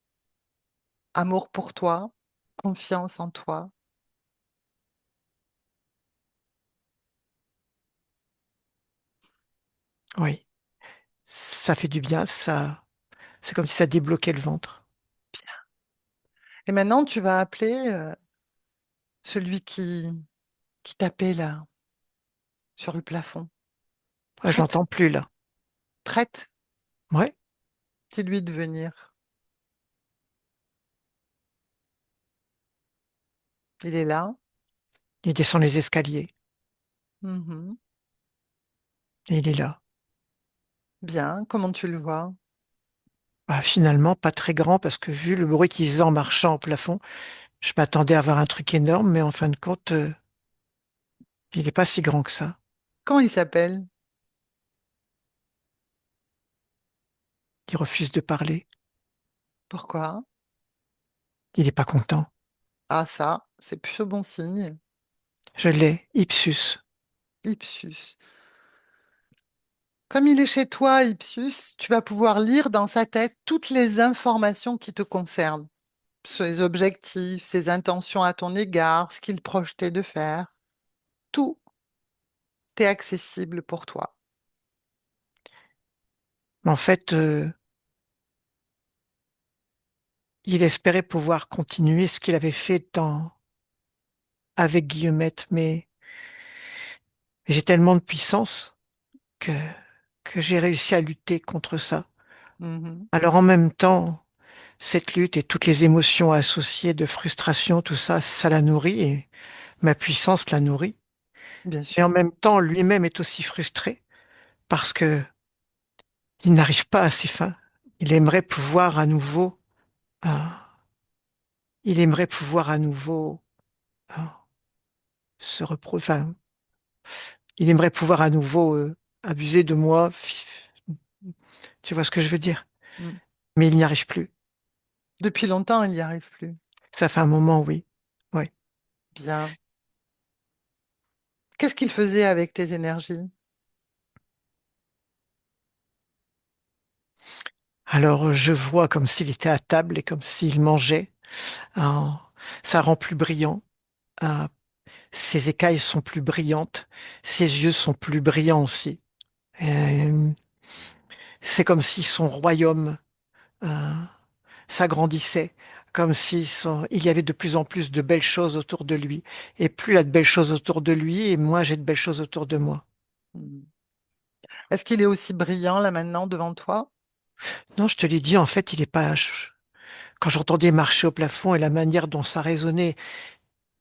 amour pour toi, confiance en toi. Oui, ça fait du bien, ça, c'est comme si ça débloquait le ventre. Et maintenant, tu vas appeler celui qui tapait là sur le plafond. Ah, je Prête? l'entends plus là. Prête? Ouais, Dis-lui de venir. Il est là. il descend les escaliers Mhm. et il est là. Bien. Comment tu le vois? Bah, finalement, pas très grand parce que vu le bruit qu'il faisait en marchant au plafond, je m'attendais à avoir un truc énorme, mais en fin de compte, il n'est pas si grand que ça. Comment il s'appelle? Il refuse de parler. Pourquoi? Il n'est pas content. Ah ça, c'est plutôt bon signe. Je l'ai, Ipsus. Ipsus. Comme il est chez toi, Ipsus, tu vas pouvoir lire dans sa tête toutes les informations qui te concernent. Ses objectifs, ses intentions à ton égard, ce qu'il projetait de faire. Tout est accessible pour toi. Mais en fait, il espérait pouvoir continuer ce qu'il avait fait avec Guillemette, mais j'ai tellement de puissance que, que j'ai réussi à lutter contre ça. Mhm. Alors en même temps, cette lutte et toutes les émotions associées de frustration, tout ça, ça la nourrit et ma puissance la nourrit. Bien Et en sûr. même temps, lui-même est aussi frustré parce que il n'arrive pas à ses fins. Il aimerait pouvoir à nouveau. Ah, il aimerait pouvoir à nouveau ah, enfin, il aimerait pouvoir à nouveau abuser de moi. Tu vois ce que je veux dire? Mm. Mais il n'y arrive plus. Depuis longtemps, il n'y arrive plus. Ça fait un moment, oui. Ouais. Bien. Qu'est-ce qu'il faisait avec tes énergies? Alors je vois comme s'il était à table et comme s'il mangeait. Ah, ça rend plus brillant. Ah, ses écailles sont plus brillantes. Ses yeux sont plus brillants aussi. Euh, c'est comme si son royaume euh, s'agrandissait, comme si il y avait de plus en plus de belles choses autour de lui. Et plus il y a de belles choses autour de lui, et moins j'ai de belles choses autour de moi. Mm. Est-ce qu'il est aussi brillant là maintenant devant toi? Non, je te l'ai dit, en fait, il est pas. Quand j'entendais marcher au plafond et la manière dont ça résonnait,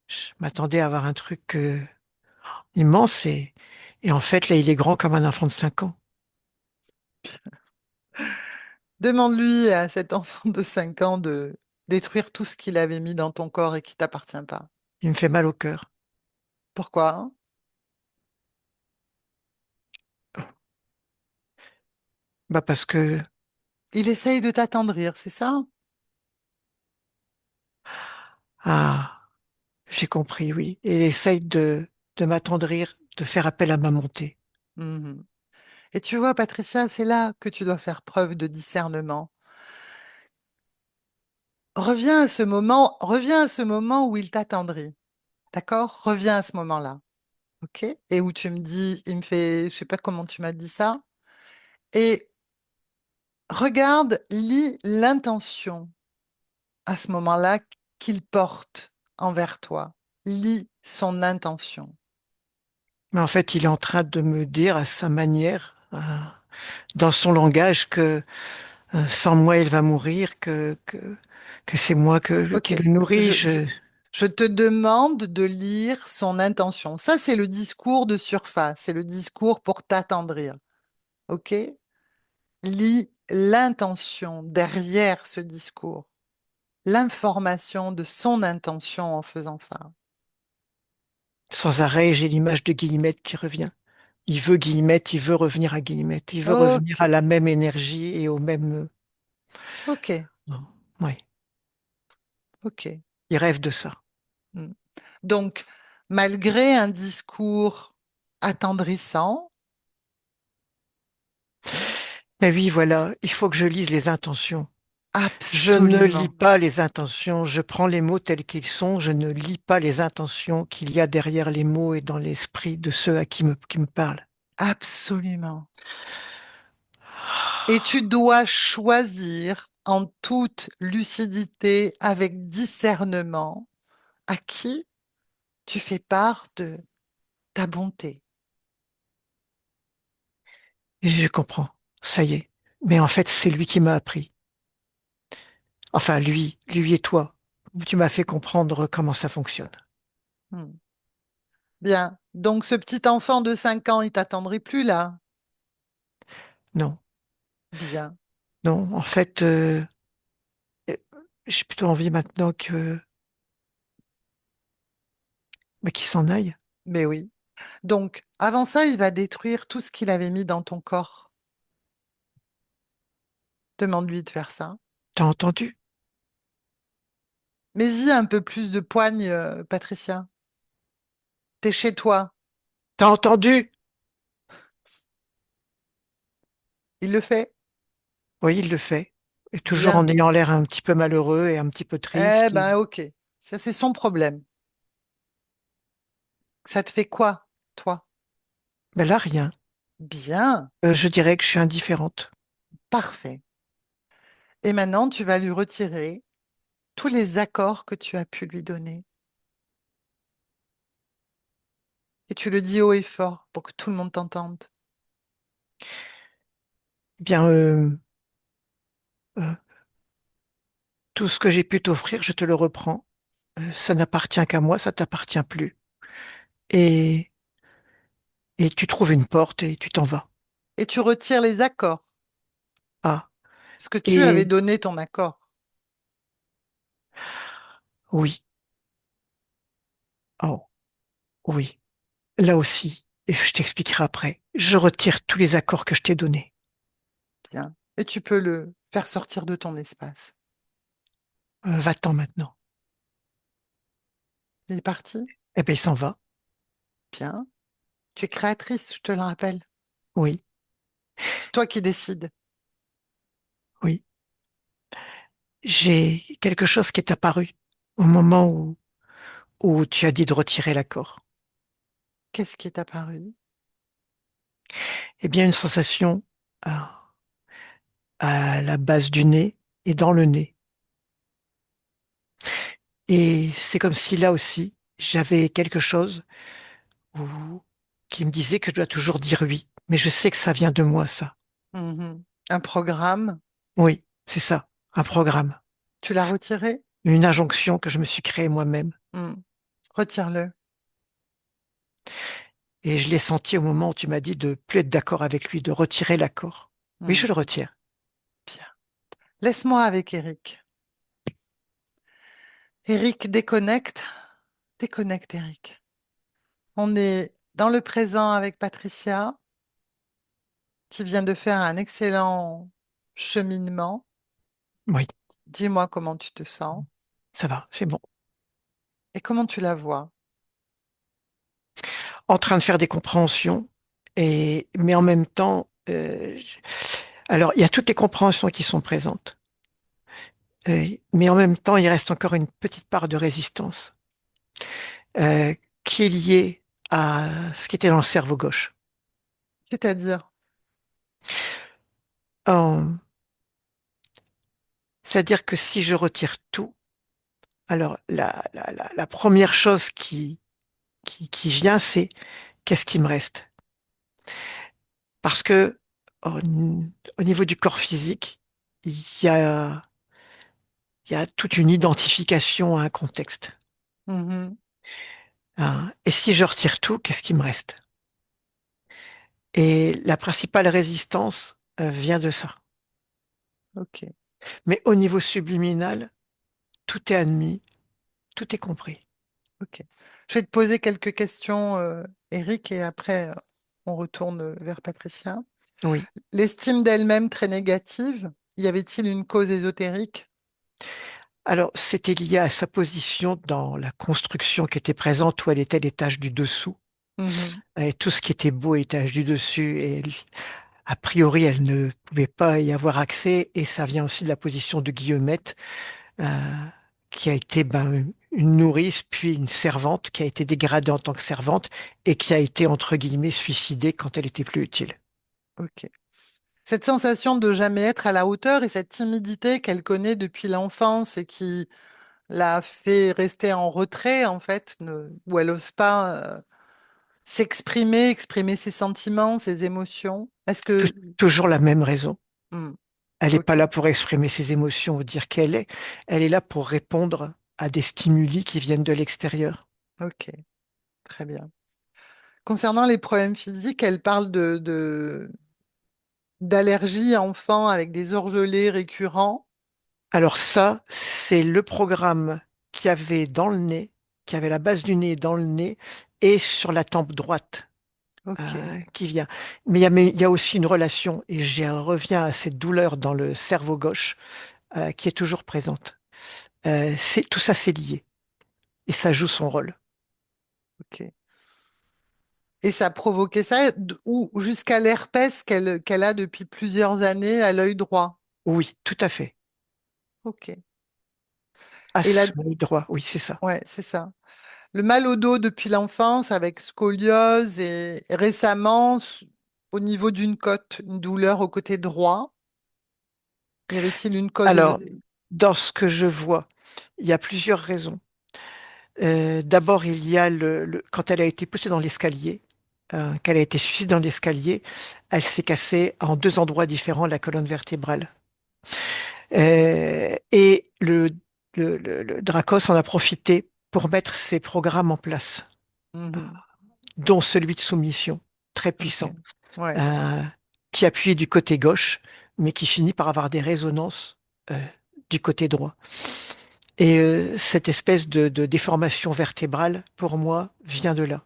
je m'attendais à avoir un truc immense et en fait, là, il est grand comme un enfant de 5 ans. Demande-lui à cet enfant de 5 ans de détruire tout ce qu'il avait mis dans ton corps et qui t'appartient pas. Il me fait mal au cœur. Pourquoi? Bah parce que, Il essaye de t'attendrir, c'est ça? ah, j'ai compris, oui. Et il essaye de m'attendrir, de faire appel à ma montée. Mhm. Et tu vois, Patricia, c'est là que tu dois faire preuve de discernement. Reviens à ce moment où il t'attendrit. D'accord? Reviens à ce moment-là. OK? Et où tu me dis, il me fait, je sais pas comment tu m'as dit ça. Et regarde, lis l'intention à ce moment-là qu'il porte envers toi. Lis son intention. Mais en fait, il est en train de me dire à sa manière, dans son langage, que sans moi, il va mourir, que c'est moi qui OK. le nourris. Je, je te demande de lire son intention. Ça, c'est le discours de surface. C'est le discours pour t'attendrir. OK? Lis l'intention derrière ce discours. L'information de son intention en faisant ça. Sans arrêt, j'ai l'image de Guillemette qui revient. Il veut Guillemette, il veut revenir à Guillemette, il veut revenir à OK. la même énergie et au même. OK. Ouais, OK. il rêve de ça. Mm. Donc, malgré un discours attendrissant, Mais oui, voilà, il faut que je lise les intentions. Je ne lis absolument, pas les intentions, je prends les mots tels qu'ils sont, je ne lis pas les intentions qu'il y a derrière les mots et dans l'esprit de ceux à qui me parlent. absolument. Et tu dois choisir en toute lucidité, avec discernement, à qui tu fais part de ta bonté. Et je comprends, ça y est. Mais en fait, c'est lui qui m'a appris. Enfin, lui et toi. Tu m'as fait comprendre comment ça fonctionne. Hmm. Bien. Donc, ce petit enfant de 5 ans, il t'attendrait plus là. Non, Bien. non, en fait, euh, j'ai plutôt envie maintenant qu'il s'en aille. Mais oui. Donc, avant ça, il va détruire tout ce qu'il avait mis dans ton corps. Demande-lui de faire ça. T'as entendu? Mets-y un peu plus de poigne, Patricia. T'es chez toi. T'as entendu? Il le fait? Oui, il le fait. Et toujours en Bien. ayant l'air un petit peu malheureux et un petit peu Eh triste. ben, ok. Ça, c'est son problème. Ça te fait quoi, toi? Ben là, rien. Bien. Je dirais que je suis indifférente. Parfait. Et maintenant, tu vas lui retirer tous les accords que tu as pu lui donner. Et tu le dis haut et fort pour que tout le monde t'entende. Eh bien, euh, tout ce que j'ai pu t'offrir, je te le reprends. Ça n'appartient qu'à moi, ça t'appartient plus. Et, et tu trouves une porte et tu t'en vas. Et tu retires les accords. Ah. Parce que tu avais Et donné ton accord. Oui. Oh, oui. Là aussi, et je t'expliquerai après, je retire tous les accords que je t'ai donnés. Bien. Et tu peux le faire sortir de ton espace. Va-t'en maintenant. Il est parti? Eh ben, il s'en va. Bien. Tu es créatrice, je te le rappelle. Oui, C'est toi qui décides. oui. J'ai quelque chose qui est apparu au moment où tu as dit de retirer l'accord. Qu'est-ce qui est apparu? Eh bien, une sensation à la base du nez et dans le nez. Et c'est comme si là aussi, j'avais quelque chose où- qui me disait que je dois toujours dire oui. Mais je sais que ça vient de moi, ça. Mhm. Un programme. Oui, c'est ça, un programme, Tu l'as retiré? une injonction que je me suis créée moi-même. Hmm. Retire-le. Et je l'ai senti au moment où tu m'as dit de plus être d'accord avec lui, de retirer l'accord. Oui, Hmm. je le retire. Bien. Laisse-moi avec Eric. Eric, déconnecte. Déconnecte, Eric. On est dans le présent avec Patricia, qui vient de faire un excellent cheminement. Oui, Dis-moi comment tu te sens ça va, c'est bon. et comment tu la vois. En train de faire des compréhensions, mais en même temps, alors il y a toutes les compréhensions qui sont présentes, mais en même temps, il reste encore une petite part de résistance euh, qui est liée à ce qui était dans le cerveau gauche. C'est-à-dire, En- C'est-à-dire que si je retire tout, alors la première chose qui vient, c'est qu'est-ce qui me reste? Parce que au, au niveau du corps physique, il y a, il y a toute une identification à un contexte. mhm, Hein. Et si je retire tout, qu'est-ce qui me reste? Et la principale résistance vient de ça. ok, Mais au niveau subliminal, tout est admis, tout est compris. ok. Je vais te poser quelques questions, Eric, et après, on retourne vers Patricia. Oui. L'estime d'elle-même très négative, y avait-il une cause ésotérique? Alors, c'était lié à sa position dans la construction qui était présente où elle était à l'étage du dessous. Mhm, Et tout ce qui était beau à l'étage du dessus. Et a priori, elle ne pouvait pas y avoir accès. Et ça vient aussi de la position de Guillemette, euh, qui a été une nourrice, puis une servante, qui a été dégradée en tant que servante et qui a été, entre guillemets, suicidée quand elle était plus utile. ok. Cette sensation de jamais être à la hauteur et cette timidité qu'elle connaît depuis l'enfance et qui l'a fait rester en retrait, en fait, où elle n'ose pas s'exprimer, exprimer ses sentiments, ses émotions. Est-ce Tou- que... Toujours la même raison. Hmm, Elle n'est pas ok, là pour exprimer ses émotions ou dire qu'elle est. Elle est là pour répondre à des stimuli qui viennent de l'extérieur. ok, très bien. Concernant les problèmes physiques, elle parle d'allergies enfant avec des orgelets récurrents. Alors ça, c'est le programme qu'il y avait dans le nez, qui avait la base du nez dans le nez et sur la tempe droite Ok, qui vient. Mais il y a aussi une relation, et je reviens à cette douleur dans le cerveau gauche qui est toujours présente. Tout ça, c'est lié et ça joue son rôle. ok. Et ça a provoqué ça, ou jusqu'à l'herpès qu'elle a depuis plusieurs années à l'œil droit. Oui, tout à fait. Ok. À Et là, son œil droit, oui, c'est ça. ouais, c'est ça. Le mal au dos depuis l'enfance avec scoliose et récemment, au niveau d'une côte, une douleur au côté droit. Y avait-il une cause Alors, ésotérique? dans ce que je vois, il y a plusieurs raisons. D'abord, il y a quand elle a été poussée dans l'escalier, qu'elle a été suicidée dans l'escalier, elle s'est cassée en deux endroits différents la colonne vertébrale. Et le Dracos en a profité pour mettre ses programmes en place, Mhm. dont celui de soumission, très Ok. puissant, Ouais. euh, qui appuie du côté gauche, mais qui finit par avoir des résonances euh, du côté droit. Et cette espèce de déformation vertébrale, pour moi, vient de là.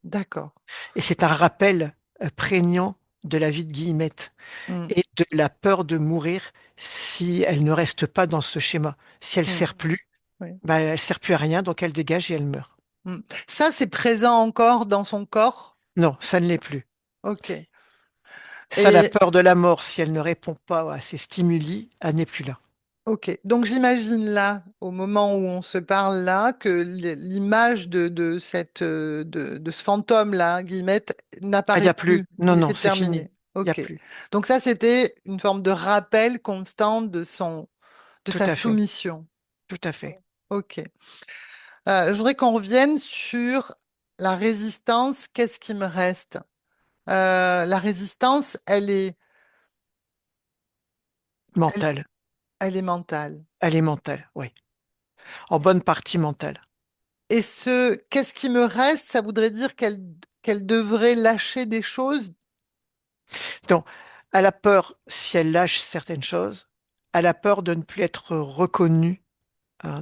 D'accord. Et c'est un rappel prégnant de la vie de Guillemette Mm, et de la peur de mourir si elle ne reste pas dans ce schéma. Si elle mm, sert plus, oui. bah, elle sert plus à rien, donc elle dégage et elle meurt. Mm. Ça, c'est présent encore dans son corps? Non, ça ne l'est plus. Ok. Ça, la Et peur de la mort, si elle ne répond pas à ces stimuli, elle n'est plus là. ok. Donc j'imagine là, au moment où on se parle là, que l'image de cette de ce fantôme-là, Guillemette, Ah, il n'y n'apparaît a plus. plus. Non, non, C'est c'est fini. terminé. Il n'y a Ok. plus. Donc ça, c'était une forme de rappel constant de Tout sa à fait. soumission. Tout à fait. Ok. Je voudrais qu'on revienne sur la résistance. Qu'est-ce qui me reste? La résistance, elle, Mentale. elle est mentale. Elle est mentale, oui. En bonne partie mentale. Et qu'est-ce qui me reste? Ça voudrait dire qu'elle devrait lâcher des choses. Donc, elle a peur, si elle lâche certaines choses, elle a peur de ne plus être reconnue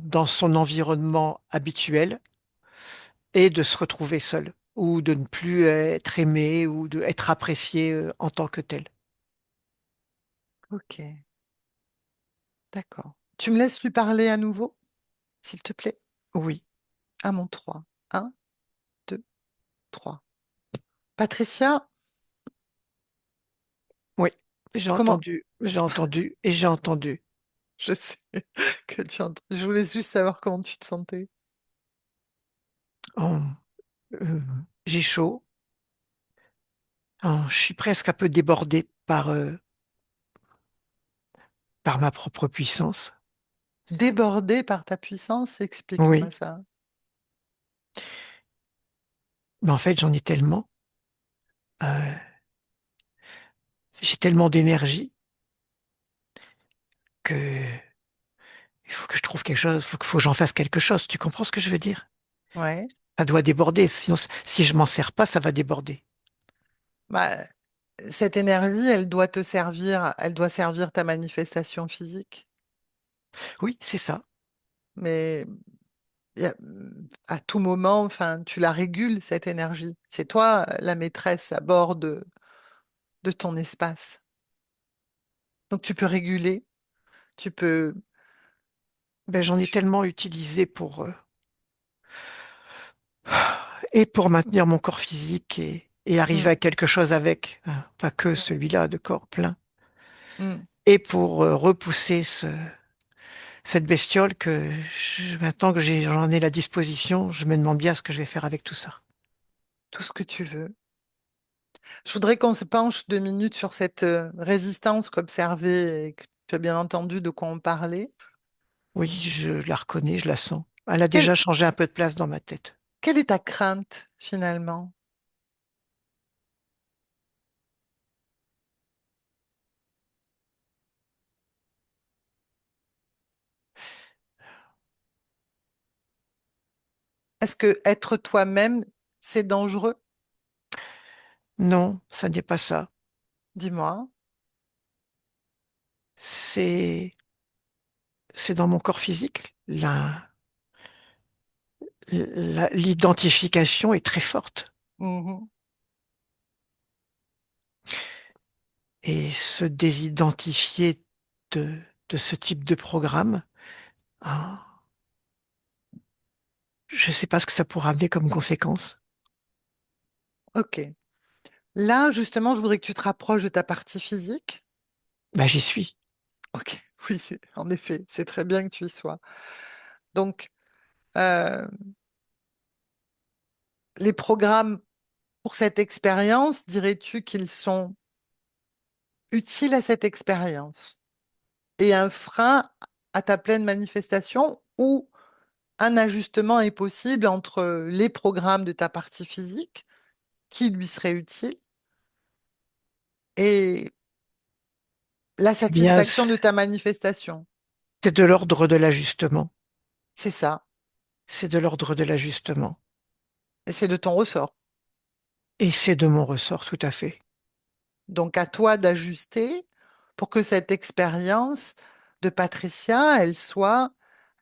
dans son environnement habituel et de se retrouver seule ou de ne plus être aimée ou d'être appréciée en tant que telle. Ok, d'accord. Tu me laisses lui parler à nouveau, s'il te plaît? Oui, À mon 3. Un, 2, 3. Patricia, oui, comment? j'ai entendu et j'ai entendu. Je sais que tu entends. Je voulais juste savoir comment tu te sentais. Oh, j'ai chaud. Oh, je suis presque un peu débordée par ma propre puissance. Débordée par ta puissance, explique-moi Oui, ça. mais en fait, j'en ai tellement. euh, j'ai tellement d'énergie que il faut que je trouve quelque chose, faut que j'en fasse quelque chose. Tu comprends ce que je veux dire? Ouais. Ça doit déborder. Sinon, si je m'en sers pas, ça va déborder. Bah, cette énergie, elle doit servir ta manifestation physique. Oui, c'est ça. Mais à tout moment, enfin, tu la régules, cette énergie. C'est toi la maîtresse à bord de ton espace. Donc tu peux réguler, tu peux... Ben, j'en ai tu- tellement utilisé et pour maintenir mon corps physique et arriver Mm, à quelque chose avec, hein, pas que celui-là de corps plein, mm. et pour repousser cette bestiole maintenant que j'en ai la disposition, je me demande bien ce que je vais faire avec tout ça. Tout ce que tu veux. Je voudrais qu'on se penche 2 minutes sur cette résistance qu'observer et que tu as bien entendu de quoi on parlait. Oui, je la reconnais, je la sens. Elle a Quelle, déjà changé un peu de place dans ma tête. quelle est ta crainte finalement? Est-ce que être toi-même, c'est dangereux? Non, ça n'est pas ça. Dis-moi. C'est, c'est dans mon corps physique. L'identification est très forte. Mhm. Et se désidentifier de, de ce type de programme, hein, je ne sais pas ce que ça pourra amener comme conséquence. Ok. Là, justement, je voudrais que tu te rapproches de ta partie physique. Bah, j'y suis. Ok, oui, en effet, c'est très bien que tu y sois. Donc, euh, les programmes pour cette expérience, dirais-tu qu'ils sont utiles à cette expérience et un frein à ta pleine manifestation ou un ajustement est possible entre les programmes de ta partie physique qui lui seraient utiles et la Eh bien, satisfaction de ta manifestation? c'est de l'ordre de l'ajustement. C'est ça, C'est de l'ordre de l'ajustement. et c'est de ton ressort. Et c'est de mon ressort, tout à fait. Donc à toi d'ajuster pour que cette expérience de Patricia, elle soit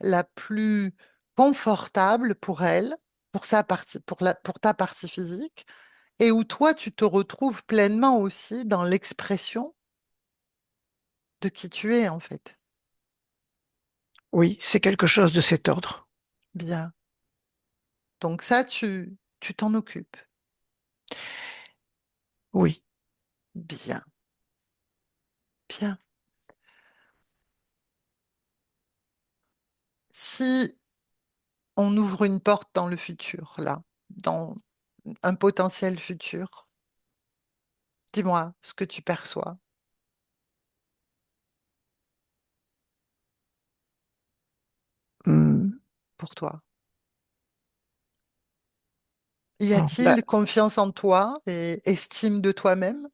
la plus confortable pour elle, pour sa partie, pour ta partie physique, et où toi, tu te retrouves pleinement aussi dans l'expression de qui tu es, en fait. Oui, c'est quelque chose de cet ordre. Bien. Donc ça, tu t'en occupes. Oui. Bien, bien. Si on ouvre une porte dans le futur, là, dans un potentiel futur, dis-moi ce que tu perçois Hmm. pour toi. Y Bon, là, a-t-il confiance en toi et estime de toi-même?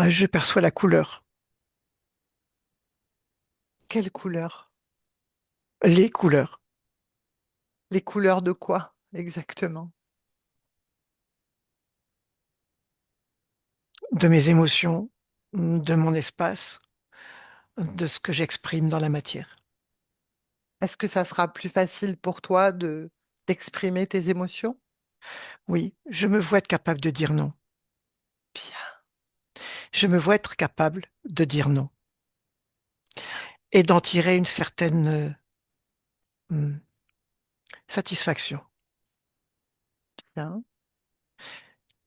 je perçois la couleur, Quelle couleur? les couleurs Les couleurs de quoi exactement? de mes émotions, de mon espace, de ce que j'exprime dans la matière. Est-ce que ça sera plus facile pour toi de d'exprimer tes émotions? Oui, je me vois être capable de dire non. Bien, Je me vois être capable de dire non bien, et d'en tirer une certaine hmm, satisfaction bien.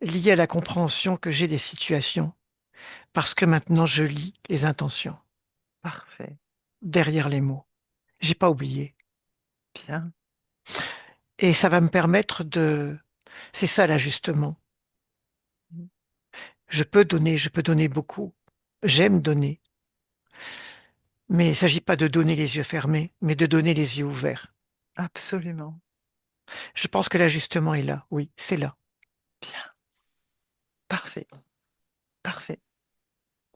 liée à la compréhension que j'ai des situations, parce que maintenant je lis les intentions Parfait. derrière les mots. J'ai pas oublié. Bien. Et ça va me permettre de... C'est ça l'ajustement. Je peux donner beaucoup. J'aime donner. Mais il ne s'agit pas de donner les yeux fermés, mais de donner les yeux ouverts. Absolument. Je pense que l'ajustement est là. Oui, c'est là. Bien. Parfait. Parfait.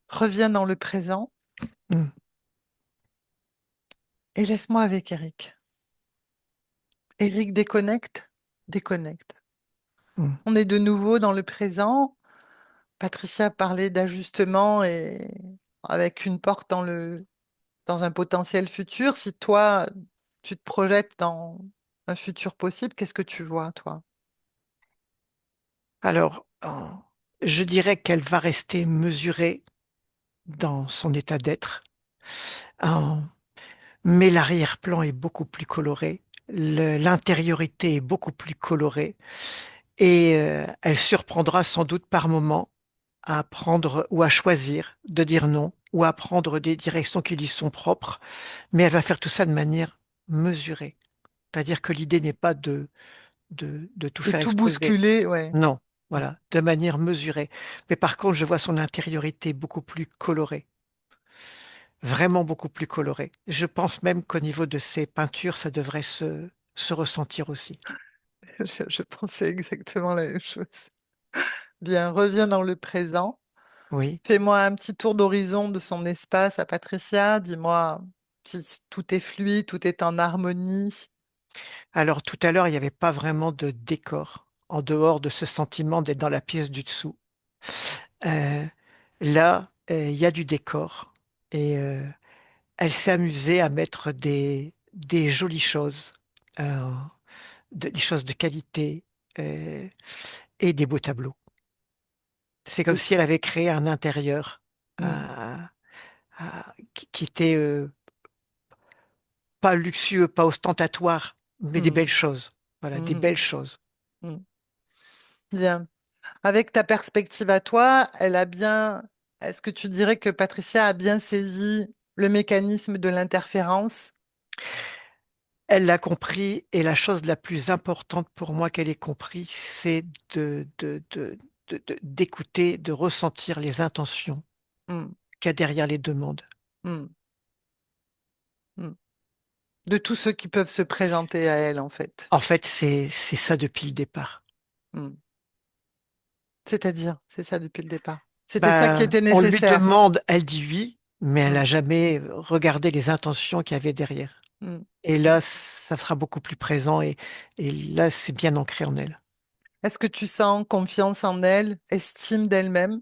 Reviens dans le présent Mm, et laisse-moi avec Eric. Eric déconnecte? Déconnecte. mm. On est de nouveau dans le présent. Patricia parlait d'ajustement et avec une porte dans un potentiel futur. Si toi, tu te projettes dans un futur possible, qu'est-ce que tu vois, toi? Alors, je dirais qu'elle va rester mesurée dans son état d'être, euh, mais l'arrière-plan est beaucoup plus coloré, l'intériorité est beaucoup plus colorée, et elle surprendra sans doute par moments à prendre ou à choisir de dire non, ou à prendre des directions qui lui sont propres, mais elle va faire tout ça de manière mesurée. C'est-à-dire que l'idée n'est pas de tout De faire tout exploser. bousculer, ouais. Non, Mm. voilà, de manière mesurée. Mais par contre, je vois son intériorité beaucoup plus colorée, vraiment beaucoup plus colorée. Je pense même qu'au niveau de ses peintures, ça devrait se ressentir aussi. Je pensais exactement la même chose. Bien, reviens dans le présent. Oui. Fais-moi un petit tour d'horizon de son espace à Patricia. Dis-moi si tout est fluide, tout est en harmonie. Alors tout à l'heure, il n'y avait pas vraiment de décor, en dehors de ce sentiment d'être dans la pièce du dessous. Euh, Là, il y a du décor et elle s'est amusée à mettre des jolies choses, euh, des choses de qualité euh, et des beaux tableaux. C'est comme De- si elle avait créé un intérieur Mm, qui était pas luxueux, pas ostentatoire, mais des mm, belles choses. Voilà, des mhm, belles choses. mm. Bien. Avec ta perspective à toi, elle a bien. Est-ce que tu dirais que Patricia a bien saisi le mécanisme de l'interférence? Elle l'a compris et la chose la plus importante pour moi qu'elle ait compris, c'est d'écouter, de ressentir les intentions Mm, qu'il y a derrière les demandes. mm, mm. De tous ceux qui peuvent se présenter à elle, en fait. En fait, c'est ça depuis le départ. Mm. C'est-à-dire, c'est ça depuis le départ. C'était ça qui Ben, était on lui nécessaire. demande, elle dit oui, mais elle Mm, n'a jamais regardé les intentions qu'il y avait derrière. mm, Et mm. là, ça sera beaucoup plus présent et là, c'est bien ancré en elle. Est-ce que tu sens confiance en elle, estime d'elle-même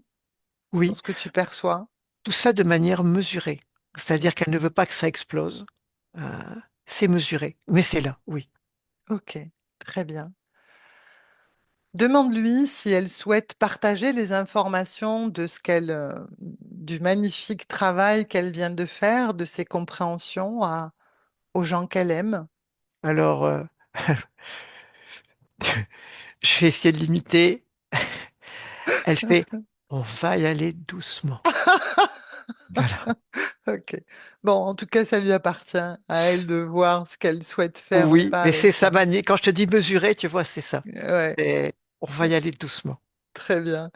dans Oui, ce que tu perçois? tout ça de manière mesurée. Bien. C'est-à-dire qu'elle ne veut pas que ça explose. Euh, c'est mesuré, mais c'est là, oui. Ok, très bien. Demande-lui si elle souhaite partager les informations de du magnifique travail qu'elle vient de faire, de ses compréhensions aux gens qu'elle aime. Alors, je vais essayer de l'imiter. Elle fait, on va y aller doucement. Voilà. Ok. Bon, en tout cas, ça lui appartient à elle de voir ce qu'elle souhaite faire ou Oui, pas mais c'est avec sa ça. manière. Quand je te dis mesurer, tu vois, c'est ça. Ouais, On va y aller doucement. très bien.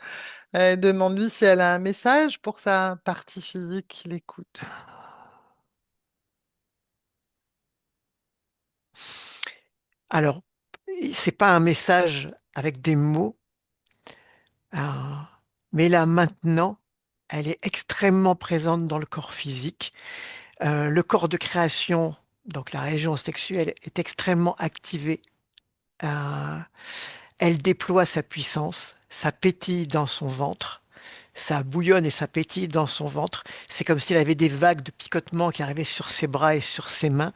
Demande-lui si elle a un message pour sa partie physique qui l'écoute. Alors, c'est pas un message avec des mots, hein, mais là maintenant, elle est extrêmement présente dans le corps physique. Le corps de création, donc la région sexuelle, est extrêmement activée. Euh, Elle déploie sa puissance, ça pétille dans son ventre, ça bouillonne et ça pétille dans son ventre. C'est comme s'il avait des vagues de picotement qui arrivaient sur ses bras et sur ses mains,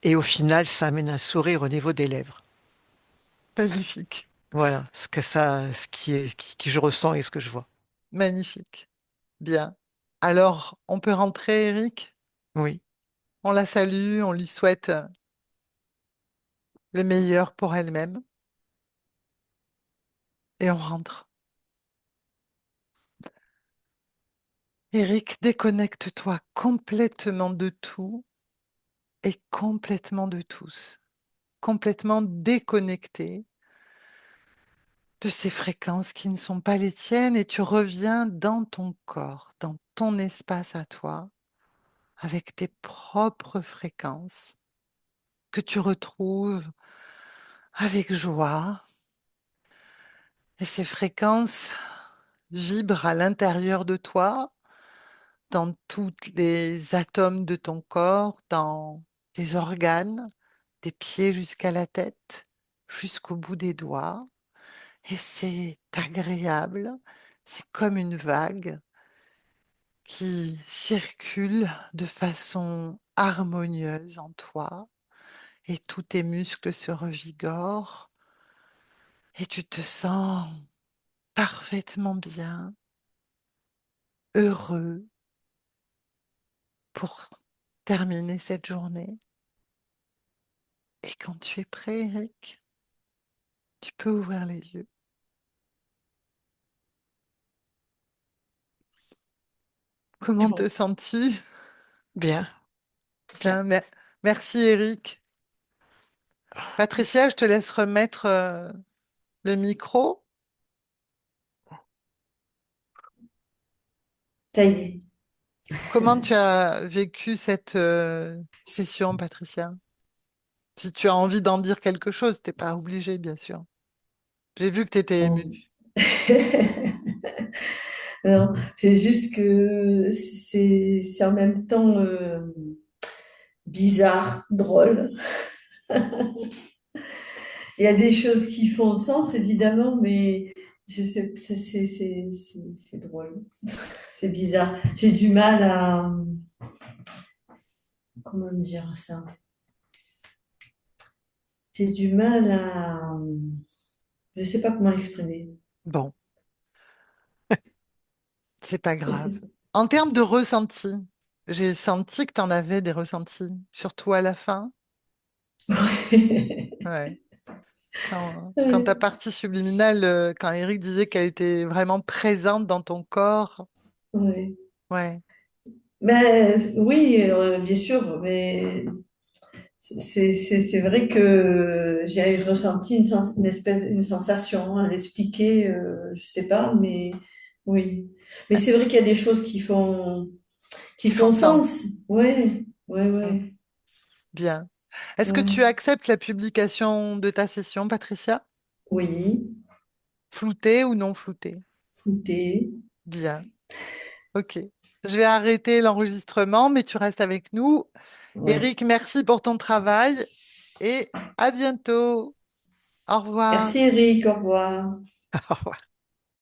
et au final, ça amène un sourire au niveau des lèvres. Magnifique, Voilà ce qui est, qui je ressens et ce que je vois. magnifique. Bien. Alors, on peut rentrer, Eric? Oui. On la salue, on lui souhaite le meilleur pour elle-même et on rentre. Eric, déconnecte-toi complètement de tout et complètement de tous. Complètement déconnecté de ces fréquences qui ne sont pas les tiennes et tu reviens dans ton corps, dans ton espace à toi, avec tes propres fréquences que tu retrouves avec joie. Et ces fréquences vibrent à l'intérieur de toi, dans tous les atomes de ton corps, dans tes organes, des pieds jusqu'à la tête, jusqu'au bout des doigts. Et c'est agréable, c'est comme une vague qui circule de façon harmonieuse en toi et tous tes muscles se revigorent et tu te sens parfaitement bien, heureux pour terminer cette journée. Et quand tu es prêt, Eric, tu peux ouvrir les yeux. C'est Comment bon. te sens-tu? Bien, bien. Bien, merci, Eric. Patricia, je te laisse remettre le micro. Ça y est. Comment tu as vécu cette session, Patricia? Si tu as envie d'en dire quelque chose, t'es pas obligé, bien sûr. J'ai vu que tu étais émue. Bon. Non, c'est juste que c'est en même temps bizarre, drôle. Il y a des choses qui font sens, évidemment, mais je sais, c'est drôle. C'est bizarre. J'ai du mal à, comment dire ça? J'ai du mal à, je sais pas comment l'exprimer. Bon, c'est pas grave. En termes de ressenti, j'ai senti que tu en avais des ressentis, surtout à la fin. Ouais. Quand ta Ouais, partie subliminale, quand Eric disait qu'elle était vraiment présente dans ton corps, ouais. ouais, Mais oui, bien sûr, mais c'est vrai que j'ai ressenti une espèce, une sensation, à l'expliquer, je sais pas, mais oui. Mais c'est vrai qu'il y a des choses qui qui font font sens. sens. Ouais, ouais, Mm, ouais, bien. Est-ce que tu ouais. acceptes la publication de ta session, Patricia? Oui, Floutée ou non floutée? flouté. Bien. Ok. Je vais arrêter l'enregistrement, mais tu restes avec nous. Ouais. Eric, merci pour ton travail et à bientôt. Au revoir. Merci Eric, au revoir. Au revoir.